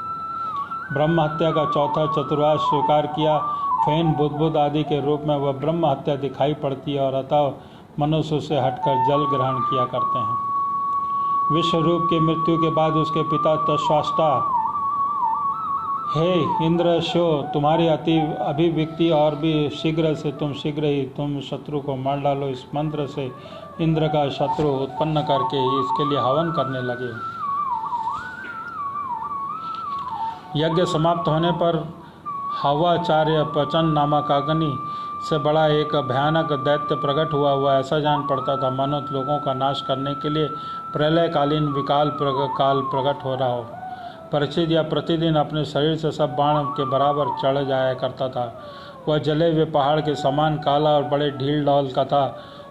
ब्रह्म हत्या का चौथा चतुर्वास स्वीकार किया। फेन बुद्ध आदि के रूप में वह ब्रह्म हत्या दिखाई पड़ती है और अतः मनुष्य से हटकर जल ग्रहण किया करते हैं। विश्वरूप की मृत्यु के बाद उसके पिता तस्वाष्टा, हे इंद्र शो, तुम्हारी अभिव्यक्ति और भी शीघ्र से तुम शत्रु को मार डालो। इस मंत्र से इंद्र का शत्रु उत्पन्न करके इसके लिए हवन करने लगे। यज्ञ समाप्त होने पर हवाचार्य पचन नामक अग्नि से बड़ा एक भयानक दैत्य प्रकट हुआ। वह ऐसा जान पड़ता था मानो लोगों का नाश करने के लिए प्रलयकालीन विकाल काल प्रकट हो रहा हो। परीक्षित यह प्रतिदिन अपने शरीर से सब बाण के बराबर चढ़ जाया करता था। वह जले हुए पहाड़ के समान काला और बड़े ढील डौल का था।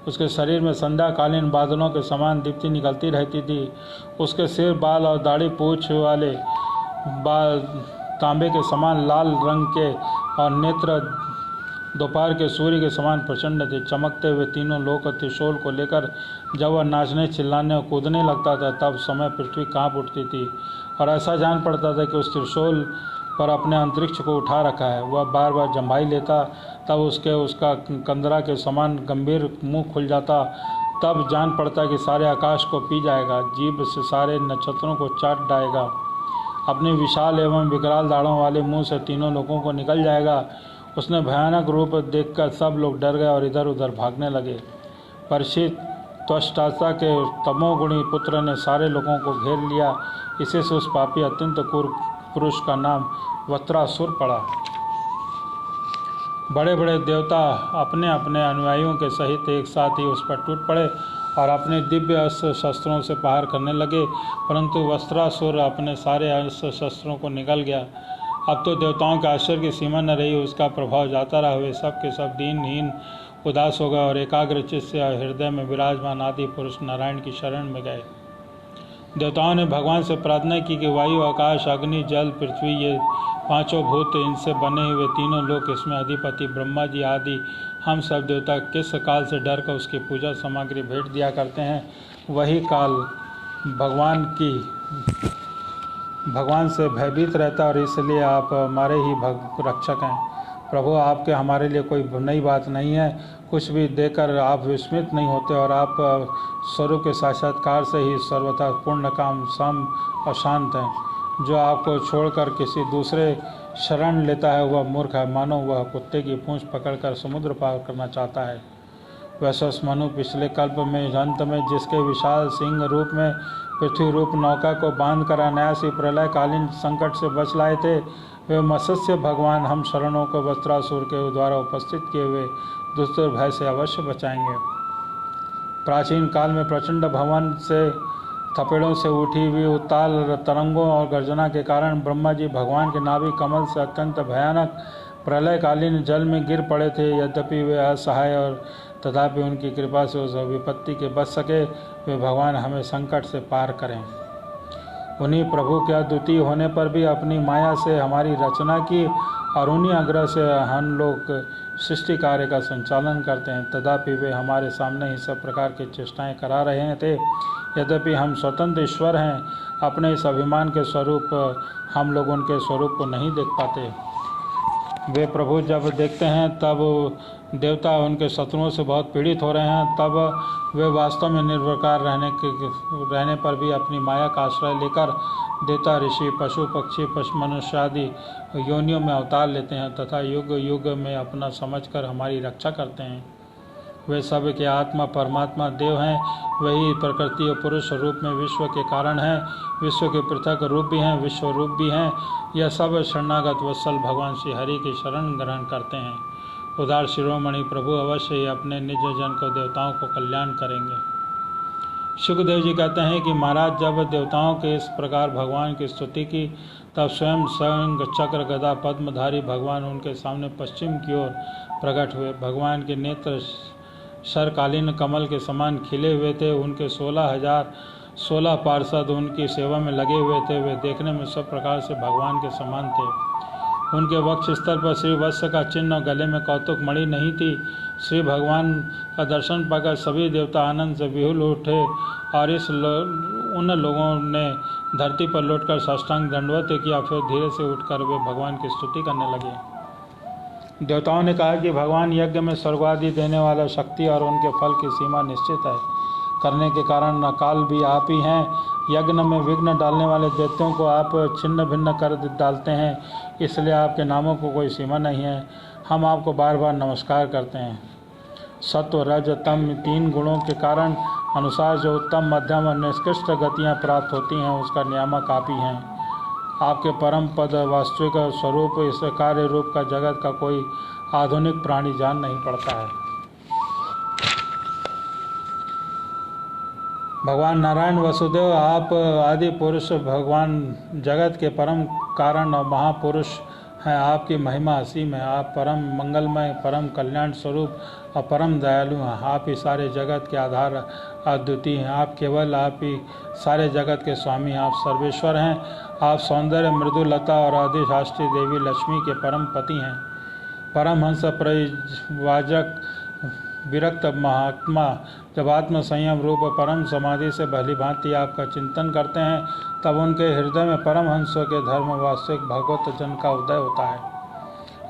उसके शरीर में संध्याकालीन बादलों के समान दीप्ति निकलती रहती थी। उसके सिर, बाल और दाढ़ी पूंछ वाले बाल तांबे के समान लाल रंग के और नेत्र दोपहर के सूर्य के समान प्रचंड थे। चमकते हुए तीनों लोक त्रिशूल को लेकर जब वह नाचने, चिल्लाने और कूदने लगता था तब समय पृथ्वी कांप उठती थी और ऐसा जान पड़ता था कि उस त्रिशूल पर अपने अंतरिक्ष को उठा रखा है। वह बार बार जम्भाई लेता तब उसका कंदरा के समान गंभीर मुंह खुल जाता। तब जान पड़ता कि सारे आकाश को पी जाएगा, जीभ से सारे नक्षत्रों को चाट डालेगा। अपने विशाल एवं विकराल दाढ़ों वाले मुंह से तीनों लोगों को निकल जाएगा। उसने भयानक रूप देखकर सब लोग डर गए और इधर उधर भागने लगे। परीक्षित, त्वष्टाचा के तमोगुणी पुत्र ने सारे लोगों को घेर लिया। इसी से उस पापी अत्यंत क्रूर पुरुष का नाम वत्रासुर पड़ा। बड़े बड़े देवता अपने अपने अनुयायियों के सहित एक साथ ही उस पर टूट पड़े और अपने दिव्य अस्त्र शस्त्रों से प्रहार करने लगे, परंतु वत्रासुर अपने सारे अस्त्र शस्त्रों को निकल गया। अब तो देवताओं के आश्चर्य की सीमा न रही। उसका प्रभाव जाता रहा। वे सब के सब दीनहीन उदास हो गए और एकाग्र चित्त से हृदय में विराजमान आदि पुरुष नारायण की शरण में गए। देवताओं ने भगवान से प्रार्थना की कि वायु, आकाश, अग्नि, जल, पृथ्वी, ये पांचों भूत, इनसे बने हुए तीनों लोक, इसमें अधिपति ब्रह्मा जी आदि हम सब देवता किस काल से डर कर उसकी पूजा सामग्री भेंट दिया करते हैं, वही काल भगवान से भयभीत रहता और इसलिए आप हमारे ही रक्षक हैं। प्रभु, आपके हमारे लिए कोई नई बात नहीं है। कुछ भी देकर आप विस्मित नहीं होते और आप स्वरूप के साक्षात्कार से ही सर्वथा पूर्ण काम, सम और शांत हैं। जो आपको छोड़कर किसी दूसरे शरण लेता है वह मूर्ख है, मानो वह कुत्ते की पूंछ पकड़कर समुद्र पार करना चाहता है। वैश्वास मनु पिछले कल्प में अंत में जिसके विशाल सिंह रूप में पृथ्वी रूप नौका को बांध कर अनायास ही प्रलयकालीन संकट से बच लाए थे, वे मत्स्य भगवान हम शरणों को वत्रासुर के द्वारा उपस्थित किए हुए दुष्ट भय से अवश्य बचाएंगे। प्राचीन काल में प्रचंड भवन से थपेड़ों से उठी हुई उताल तरंगों और गर्जना के कारण ब्रह्मा जी भगवान के नाभि कमल से अत्यंत भयानक प्रलयकालीन जल में गिर पड़े थे। यद्यपि वे असहाय और तथापि उनकी कृपा से उस विपत्ति के बच सके। वे भगवान हमें संकट से पार करें। उन्हीं प्रभु के अद्वितीय होने पर भी अपनी माया से हमारी रचना की और उन्हीं आग्रह से हम लोग सृष्टि कार्य का संचालन करते हैं। तथापि वे हमारे सामने ही सब प्रकार की चेष्टाएं करा रहे थे। यद्यपि हम स्वतंत्र ईश्वर हैं, अपने इस अभिमान के स्वरूप हम लोग उनके स्वरूप को नहीं देख पाते। वे प्रभु जब देखते हैं तब देवता उनके शत्रुओं से बहुत पीड़ित हो रहे हैं, तब वे वास्तव में निर्विकार रहने पर भी अपनी माया का आश्रय लेकर देवता, ऋषि, पशु पक्षी, मनुष्य आदि योनियों में अवतार लेते हैं तथा युग युग में अपना समझकर हमारी रक्षा करते हैं। वे सब के आत्मा परमात्मा देव हैं। वही प्रकृति और पुरुष रूप में विश्व के कारण हैं, विश्व के पृथक रूप भी हैं, विश्व रूप भी हैं। यह सब शरणागत वत्सल भगवान श्री हरि की शरण ग्रहण करते हैं। उदार शिरोमणि प्रभु अवश्य ही अपने निज जन को, देवताओं को कल्याण करेंगे। सुखदेव जी कहते हैं कि महाराज, जब देवताओं के इस प्रकार भगवान की स्तुति की, तब स्वयं शंख चक्र गदा पद्मधारी भगवान उनके सामने पश्चिम की ओर प्रकट हुए। भगवान के नेत्र शरकालीन कमल के समान खिले हुए थे। उनके 16,016 पार्षद उनकी सेवा में लगे हुए थे। वे देखने में सब प्रकार से भगवान के समान थे। उनके वक्ष स्तर पर श्री वत्स का चिन्ह और गले में कौतुक मणि नहीं थी। श्री भगवान का दर्शन पाकर सभी देवता आनंद से विहुल उठे और उन लोगों ने धरती पर लौटकर साष्टांग दंडवत किया। फिर धीरे से उठकर वे भगवान की स्तुति करने लगे। देवताओं ने कहा कि भगवान यज्ञ में स्वर्गादि देने वाला शक्ति और उनके फल की सीमा निश्चित है। करने के कारण अकाल भी आप ही हैं। यज्ञ में विघ्न डालने वाले दैत्यों को आप छिन्न भिन्न कर डालते हैं, इसलिए आपके नामों को कोई सीमा नहीं है। हम आपको बार बार नमस्कार करते हैं। सत्व रज तम 3 गुणों के कारण अनुसार जो उत्तम मध्यम और निष्कृष्ट गतियाँ प्राप्त होती हैं, उसका नियामक आप ही हैं। आपके परम पद वास्तविक स्वरूप इस कार्य रूप का जगत का कोई आधुनिक प्राणी जान नहीं पड़ता है। भगवान नारायण वसुदेव, आप आदि पुरुष भगवान जगत के परम कारण और महापुरुष हैं। आपकी महिमा असीम है। आप परम मंगलमय, परम कल्याण स्वरूप और परम दयालु हैं। आप ही सारे जगत के आधार अद्वितीय हैं। आप ही सारे जगत के स्वामी हैं। आप सर्वेश्वर हैं। आप सौंदर्य, मृदुलता और अधिष्ठात्री देवी लक्ष्मी के परम पति हैं। परमहंस परिव्राजक विरक्त महात्मा जब आत्म संयम रूप परम समाधि से भली भांति आपका चिंतन करते हैं, तब उनके हृदय में परमहंसों के धर्म वास्तविक भगवत जन का उदय होता है।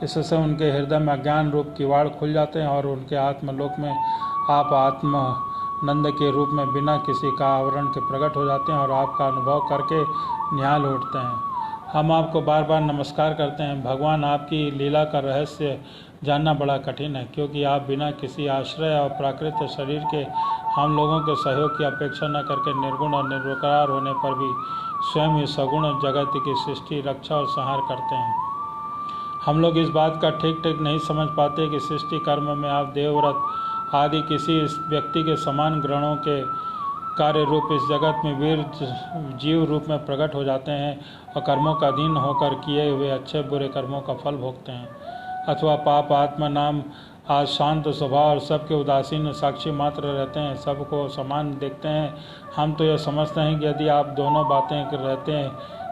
इससे उनके हृदय में अज्ञान रूप किवाड़ खुल जाते हैं और उनके आत्मलोक में आप आत्मानंद के रूप में बिना किसी का आवरण के प्रकट हो जाते हैं और आपका अनुभव करके निहाल उठते हैं। हम आपको बार बार नमस्कार करते हैं। भगवान, आपकी लीला का रहस्य जानना बड़ा कठिन है, क्योंकि आप बिना किसी आश्रय और प्राकृत शरीर के हम लोगों के सहयोग की अपेक्षा न करके निर्गुण और निर्विकार होने पर भी स्वयं ही सगुण जगत की सृष्टि, रक्षा और संहार करते हैं। हम लोग इस बात का ठीक नहीं समझ पाते कि सृष्टि कर्म में आप देवव्रत आदि किसी व्यक्ति के समान ग्रहणों के कार्य रूप इस जगत में वीर जीव रूप में प्रकट हो जाते हैं और कर्मों का अधीन होकर किए हुए अच्छे बुरे कर्मों का फल भोगते हैं। अथवा पाप आत्मा नाम आज शांत स्वभाव और सबके उदासीन साक्षी मात्र रहते हैं, सबको समान देखते हैं। हम तो यह समझते हैं कि यदि आप दोनों बातें रहते हैं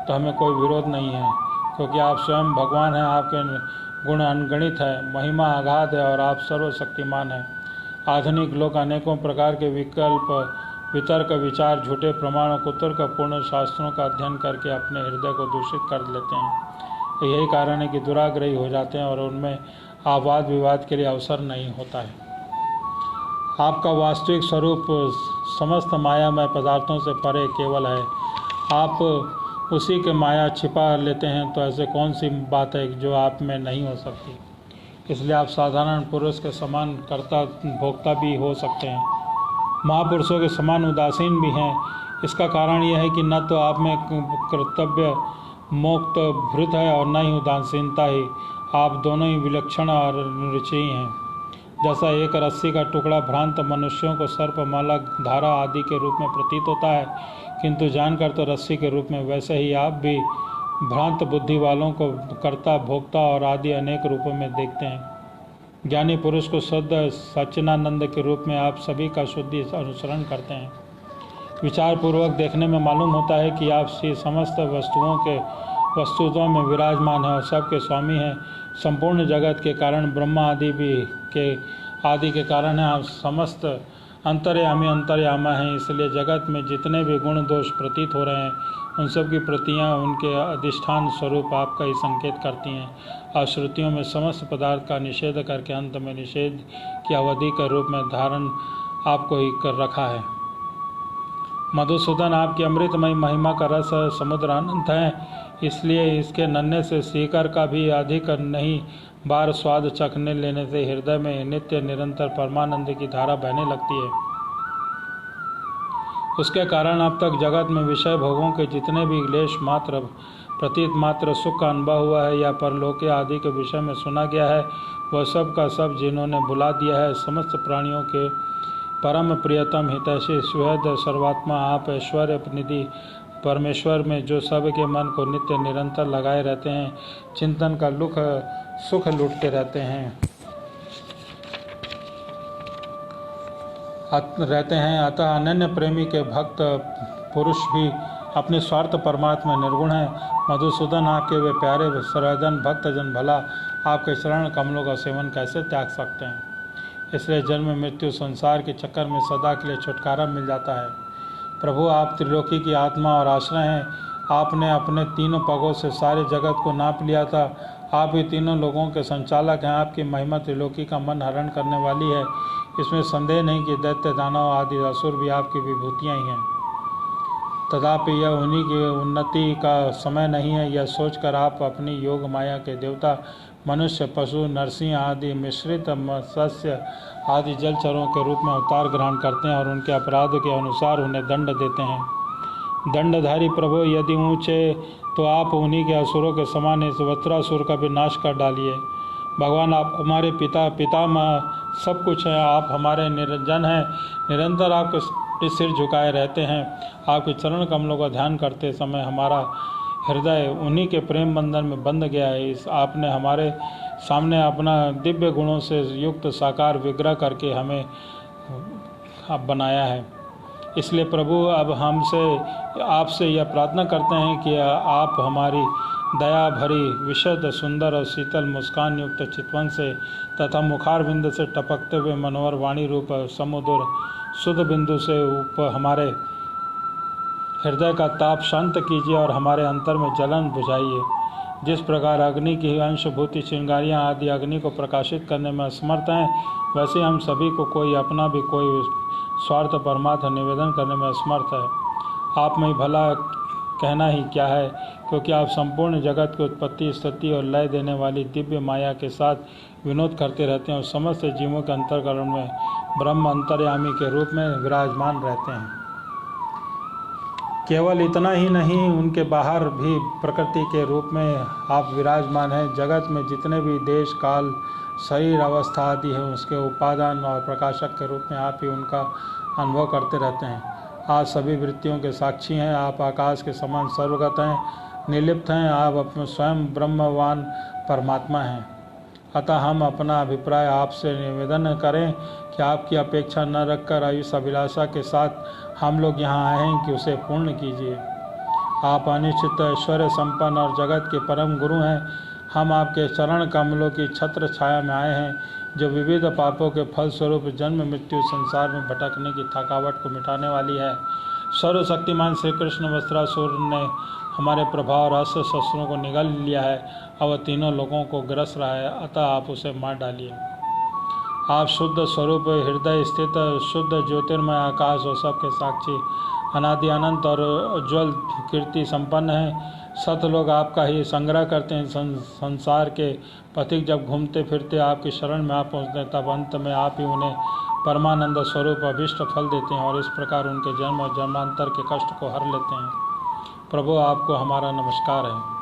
तो हमें कोई विरोध नहीं है, क्योंकि आप स्वयं भगवान हैं। आपके गुण अनगणित है, महिमा अगाध है और आप सर्वशक्तिमान हैं। आधुनिक लोग अनेकों प्रकार के विकल्प, वितर्क, विचार, झूठे प्रमाण और कुतर्कपूर्ण शास्त्रों का अध्ययन करके अपने हृदय को दूषित कर लेते हैं। यही कारण है कि दुराग्रही हो जाते हैं और उनमें वाद विवाद के लिए अवसर नहीं होता है। आपका वास्तविक स्वरूप समस्त मायामय पदार्थों से परे केवल है। आप उसी के माया छिपा लेते हैं, तो ऐसे कौन सी बात है जो आप में नहीं हो सकती। इसलिए आप साधारण पुरुष के समान कर्ता भोक्ता भी हो सकते हैं, महापुरुषों के समान उदासीन भी हैं। इसका कारण यह है कि न तो आप में कर्तव्य मोक्त भृत है और न ही उदासीनता ही। आप दोनों ही विलक्षण और रुचि हैं। जैसा एक रस्सी का टुकड़ा भ्रांत मनुष्यों को सर्पमाला, धारा आदि के रूप में प्रतीत होता है, किंतु जानकर तो रस्सी के रूप में, वैसे ही आप भी भ्रांत बुद्धि वालों को कर्ता, भोक्ता और आदि अनेक रूपों में देखते हैं। ज्ञानी पुरुष को शुद्ध सच्चिदानंद के रूप में आप सभी का शुद्धि अनुसरण करते हैं। विचार पूर्वक देखने में मालूम होता है कि आप समस्त वस्तुओं में विराजमान हैं और सबके स्वामी हैं। संपूर्ण जगत के कारण ब्रह्मा आदि के कारण हैं। आप समस्त अंतर्यामा हैं। इसलिए जगत में जितने भी गुण दोष प्रतीत हो रहे हैं, उन सब की प्रतियाँ उनके अधिष्ठान स्वरूप आपका ही संकेत करती हैं। और श्रुतियों में समस्त पदार्थ का निषेध करके अंत में निषेध की अवधि के रूप में धारण आपको ही कर रखा है। मधुसूदन, आपकी अमृतमय महिमा का रस समुद्र अनंत है, इसलिए इसके नन्हे से सीकर का भी अधिक नहीं बार स्वाद चखने लेने से हृदय में नित्य निरंतर परमानंद की धारा बहने लगती है। उसके कारण अब तक जगत में विषय भोगों के जितने भी क्लेश मात्र, प्रतीत मात्र सुख का अनुभव हुआ है या परलोक आदि के विषय में सुना गया है, वह सब का सब जिन्होंने भुला दिया है। समस्त प्राणियों के परम प्रियतम हितैषी सुहृद सर्वात्मा आप ऐश्वर्य निधि परमेश्वर में जो सबके मन को नित्य निरंतर लगाए रहते हैं, चिंतन का सुख लूटते रहते हैं अतः अनन्य प्रेमी के भक्त पुरुष भी अपने स्वार्थ परमात्मा निर्गुण है। मधुसूदन आपके वे प्यारे सर्वजन भक्तजन भला आपके शरण कमलों का सेवन कैसे त्याग सकते हैं। इसलिए जन्म मृत्यु संसार के चक्कर में सदा के लिए छुटकारा मिल जाता है। प्रभु आप त्रिलोकी की आत्मा और आश्रय हैं। आपने अपने तीनों पगों से सारे जगत को नाप लिया था। आप ही तीनों लोगों के संचालक हैं। आपकी महिमा त्रिलोकी का मन हरण करने वाली है। इसमें संदेह नहीं कि दैत्य दानव आदि असुर भी आपकी विभूतियाँ ही हैं। तथापि यह उन्हीं की उन्नति का समय नहीं है। यह सोचकर आप अपनी योग माया के देवता मनुष्य पशु नरसिंह आदि मिश्रित मत्स्य आदि जलचरों के रूप में अवतार ग्रहण करते हैं और उनके अपराध के अनुसार उन्हें दंड देते हैं। दंडधारी प्रभु यदि ऊंचे तो आप उन्हीं के असुरों के समान इस वज्रासुर का भी नाश कर डालिए। भगवान आप हमारे पितामह सब कुछ हैं। आप हमारे निर्जन हैं। निरंतर आपके सिर झुकाए रहते हैं। आपके चरण कमलों का ध्यान करते समय हमारा हृदय उन्हीं के प्रेम बंधन में बंध गया है। इस आपने हमारे सामने अपना दिव्य गुणों से युक्त साकार विग्रह करके हमें बनाया है। इसलिए प्रभु अब आपसे यह प्रार्थना करते हैं कि आप हमारी दया भरी विशद सुंदर और शीतल मुस्कान युक्त चितवन से तथा मुखार बिंदु से टपकते हुए मनोहर वाणी रूप समुद्र शुद्ध बिंदु से ऊपर हमारे हृदय का ताप शांत कीजिए और हमारे अंतर में जलन बुझाइए। जिस प्रकार अग्नि की अंशभूति चिंगारियाँ आदि अग्नि को प्रकाशित करने में असमर्थ हैं, वैसे हम सभी को कोई अपना भी कोई स्वार्थ परमार्थ निवेदन करने में असमर्थ है। आप में भला कहना ही क्या है, क्योंकि आप संपूर्ण जगत की उत्पत्ति स्थिति और लय देने वाली दिव्य माया के साथ विनोद करते रहते हैं और समस्त जीवों के अंतर्करण में ब्रह्म अंतर्यामी के रूप में विराजमान रहते हैं। केवल इतना ही नहीं, उनके बाहर भी प्रकृति के रूप में आप विराजमान हैं। जगत में जितने भी देश काल शरीर अवस्था आदि है, उसके उपादान और प्रकाशक के रूप में आप ही उनका अनुभव करते रहते हैं। आज सभी वृत्तियों के साक्षी हैं। आप आकाश के समान सर्वगत हैं, निर्लिप्त हैं। आप अपने स्वयं ब्रह्मवान परमात्मा हैं। अतः हम अपना अभिप्राय आपसे निवेदन करें कि आपकी अपेक्षा न रखकर आयुष अभिलाषा के साथ हम लोग यहाँ आए हैं कि उसे पूर्ण कीजिए। आप अनिश्चित ऐश्वर्य संपन्न और जगत के परम गुरु हैं। हम आपके चरण कमलों की छत्र छाया में आए हैं, जो विविध पापों के फल स्वरूप जन्म मृत्यु संसार में भटकने की थकावट को मिटाने वाली है। सर्वशक्तिमान श्री कृष्ण वस्त्रासुर ने हमारे प्रभाव और अस्त्र शस्त्रों को निगल लिया है। अब तीनों लोगों को ग्रस रहा है, अतः आप उसे मार डालिए। आप शुद्ध स्वरूप हृदय स्थित शुद्ध ज्योतिर्मय आकाश और सबके साक्षी अनादि अनंत और उज्ज्वल कीर्ति संपन्न हैं। सत लोग आपका ही संग्रह करते हैं। संसार के पथिक जब घूमते फिरते आपकी शरण में आप पहुँचते हैं, तब अंत में आप ही उन्हें परमानंद स्वरूप अभिष्ट फल देते हैं और इस प्रकार उनके जन्म और जन्मांतर के कष्ट को हर लेते हैं। प्रभु आपको हमारा नमस्कार है।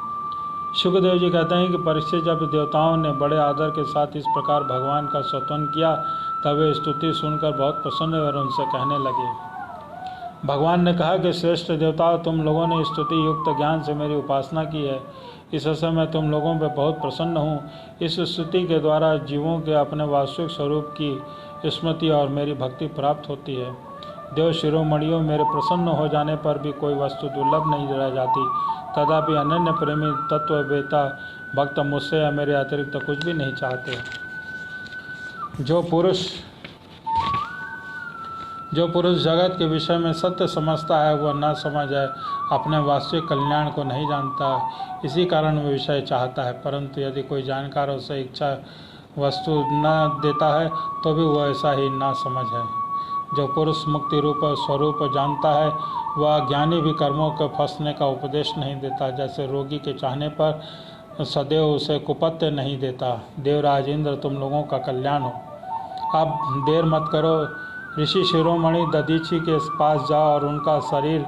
शुकदेव जी कहते हैं कि परीक्षित जब देवताओं ने बड़े आदर के साथ इस प्रकार भगवान का स्तुति किया, तब वे स्तुति सुनकर बहुत प्रसन्न हुए और उनसे कहने लगे। भगवान ने कहा कि श्रेष्ठ देवताओं, तुम लोगों ने स्तुति युक्त ज्ञान से मेरी उपासना की है। इस समय मैं तुम लोगों पर बहुत प्रसन्न हूँ। इस स्तुति के द्वारा जीवों के अपने वास्तविक स्वरूप की स्मृति और मेरी भक्ति प्राप्त होती है। देव शिरोमणियों, मेरे प्रसन्न हो जाने पर भी कोई वस्तु दुर्लभ नहीं रह जाती। तथापि अनन्य प्रेमी तत्ववेता भक्त मुझसे या मेरे अतिरिक्त कुछ भी नहीं चाहते। जो पुरुष जगत के विषय में सत्य समझता है, वह न समझ है, अपने वास्तविक कल्याण को नहीं जानता। इसी कारण वह विषय चाहता है। परंतु यदि कोई जानकार उसे इच्छा वस्तु न देता है, तो भी वह ऐसा ही ना समझ है। जो पुरुष मुक्ति रूप स्वरूप जानता है, वह ज्ञानी भी कर्मों के फंसने का उपदेश नहीं देता। जैसे रोगी के चाहने पर सदैव उसे कुपत्य नहीं देता। देवराज इंद्र, तुम लोगों का कल्याण हो। अब देर मत करो। ऋषि शिरोमणि दधीची के पास जाओ और उनका शरीर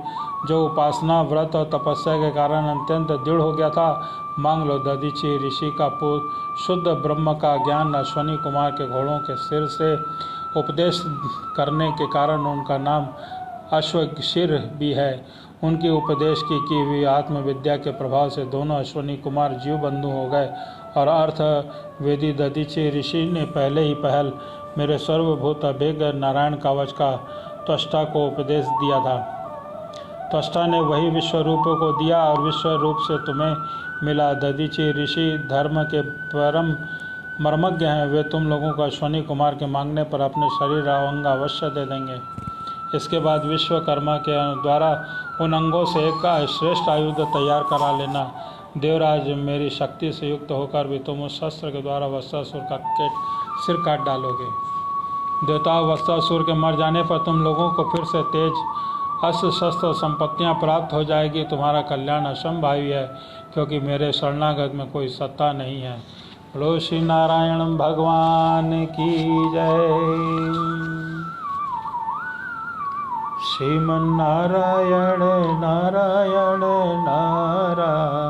जो उपासना व्रत और तपस्या के कारण अत्यंत दृढ़ हो गया था, मांग लो। दधीची ऋषि का शुद्ध ब्रह्म का ज्ञान अश्वनी कुमार के घोड़ों के सिर से उपदेश करने के कारण उनका नाम अश्वशिर भी है। उनकी उपदेश की हुई आत्मविद्या के प्रभाव से दोनों अश्वनी कुमार जीव बंधु हो गए और अर्थ वेदी दधीचि ऋषि ने पहले ही पहल मेरे सर्वभूत अभिज्ञ नारायण कवच का त्वष्टा को उपदेश दिया था। त्वष्टा ने वही विश्व रूप को दिया और विश्व रूप से तुम्हें मिला। दधीचि ऋषि धर्म के परम मर्मज्ञ हैं, वे तुम लोगों को अश्वनी कुमार के मांगने पर अपने शरीर अंग अवश्य दे देंगे। इसके बाद विश्वकर्मा के द्वारा उन अंगों से एक का श्रेष्ठ आयुध तैयार करा लेना। देवराज, मेरी शक्ति से युक्त होकर भी तुम उस शस्त्र के द्वारा वत्सासुर का सिर काट डालोगे। देवताओं, वत्सासुर के मर जाने पर तुम लोगों को फिर से तेज अस्त्र शस्त्र संपत्तियाँ प्राप्त हो जाएगी। तुम्हारा कल्याण असंभावी है, क्योंकि मेरे शरणागत में कोई सत्ता नहीं है। बोलो श्री नारायण भगवान की जय। श्रीमन्नारायण नारायण नारायण,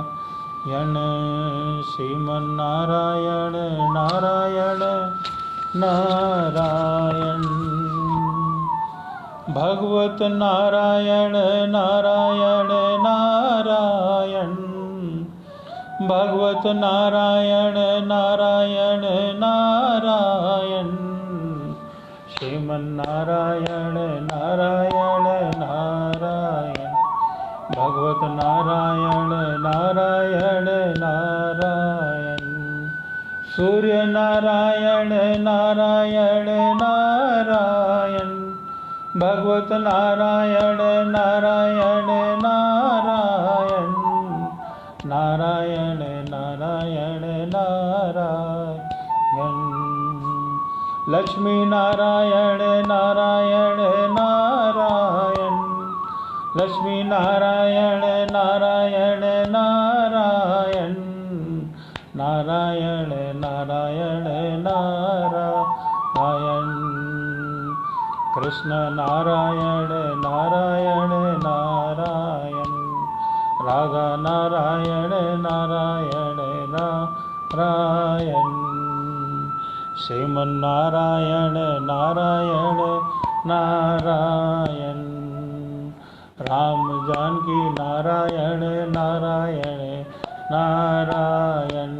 श्रीमन्नारायण नारायण नारायण। भगवत नारायण नारायण नारायण, भगवत नारायण नारायण नारायण, श्रीमन्नारायण नारायण नारायण, भगवत नारायण नारायण नारायण। सूर्य नारायण नारायण नारायण, भगवत नारायण नारायण नारायण, नारायण नारायण नारायण। लक्ष्मी नारायण नारायण नारायण, लक्ष्मी नारायण नारायण नारायण, नारायण नारायण नारायण। कृष्ण नारायण नारायण नारायण, राधा नारायण नारायण नारायण, श्रीमन्नारायण नारायण नारायण। राम जानकी नारायण नारायण नारायण।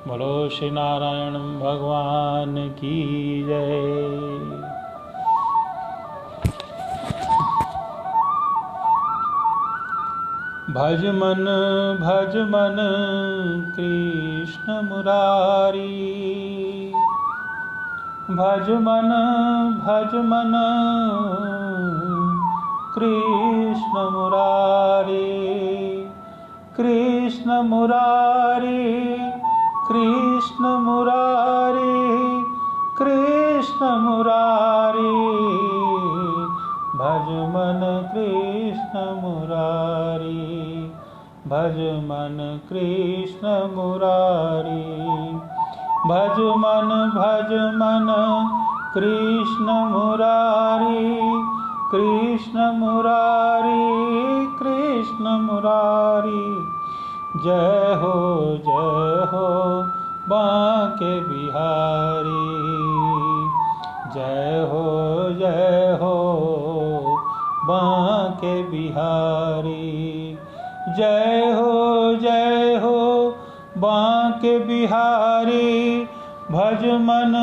बोलो श्री नारायण भगवान की जय। भज मन कृष्ण मुरारी, भज मन कृष्ण मुरारी, कृष्ण मुरारी, कृष्ण मुरारी, कृष्ण मुरारी। भज मन कृष्ण मुरारी, भज मन कृष्ण मुरारी, भज मन कृष्ण मुरारी, कृष्ण मुरारी, कृष्ण मुरारी। जय हो बांके बिहारी, जय हो बांके बिहारी, जय हो बांके बिहारी। भज मन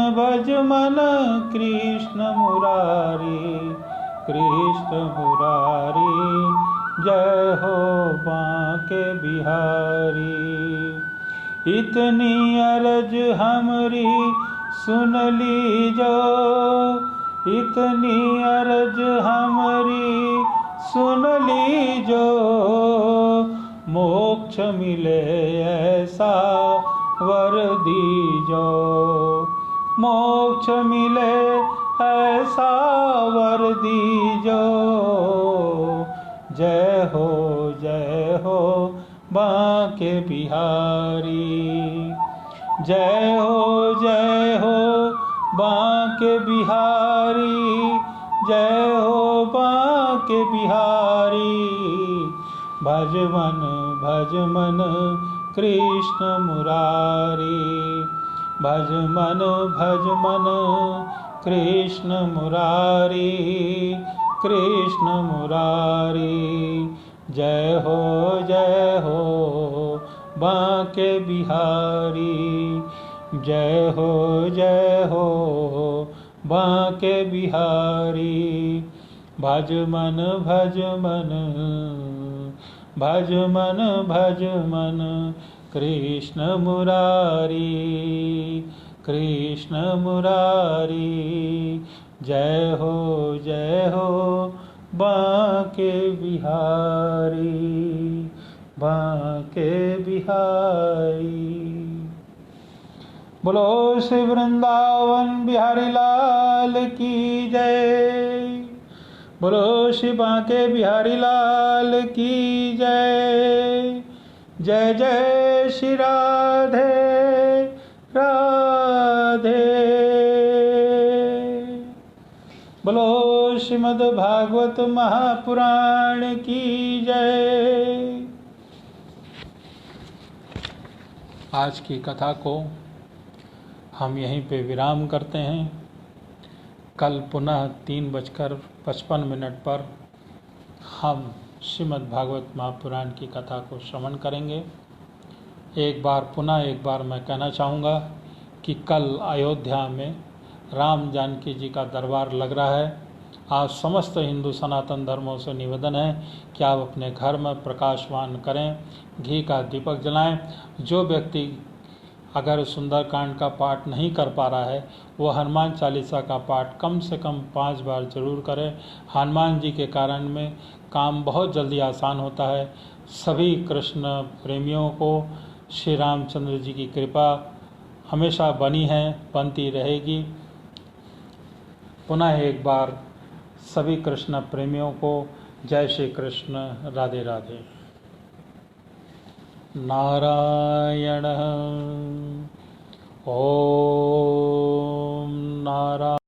कृष्ण मुरारी, कृष्ण मुरारी। जय हो बांके बिहारी। इतनी अरज हमरी सुन लीजो, इतनी अरज हमरी सुन लीजो। मोक्ष मिले ऐसा वर दीजो, मोक्ष मिले ऐसा वर दीजो। जय हो बांके बिहारी, जय हो बांके बिहारी, जय हो बांके बिहारी। भज मन कृष्ण मुरारी, भज मन कृष्ण मुरारी, कृष्ण मुरारी। जय हो बांके बिहारी, जय हो बांके बिहारी। भज मन भज मन कृष्ण मुरारी, कृष्ण मुरारी। जय हो बांके बिहारी, बांके बिहारी। बोलो श्री वृंदावन बिहारी लाल की जय, बोलो श्री बांके बिहारी लाल की जय। जय जय श्री राधे राधे। बोलो श्रीमद् भागवत महापुराण की जय। आज की कथा को हम यहीं पे विराम करते हैं। कल पुनः 3:55 पर हम श्रीमद् भागवत महापुराण की कथा को श्रवण करेंगे। एक बार मैं कहना चाहूँगा कि कल अयोध्या में राम जानकी जी का दरबार लग रहा है। आज समस्त हिंदू सनातन धर्मों से निवेदन है कि आप अपने घर में प्रकाशवान करें, घी का दीपक जलाएं। जो व्यक्ति अगर सुंदरकांड का पाठ नहीं कर पा रहा है वो हनुमान चालीसा का पाठ कम से कम 5 बार जरूर करें। हनुमान जी के कारण में काम बहुत जल्दी आसान होता है। सभी कृष्ण प्रेमियों को श्री रामचंद्र जी की कृपा हमेशा बनी है, बनती रहेगी। पुनः एक बार सभी कृष्ण प्रेमियों को जय श्री कृष्ण, राधे राधे। नारायण। ओम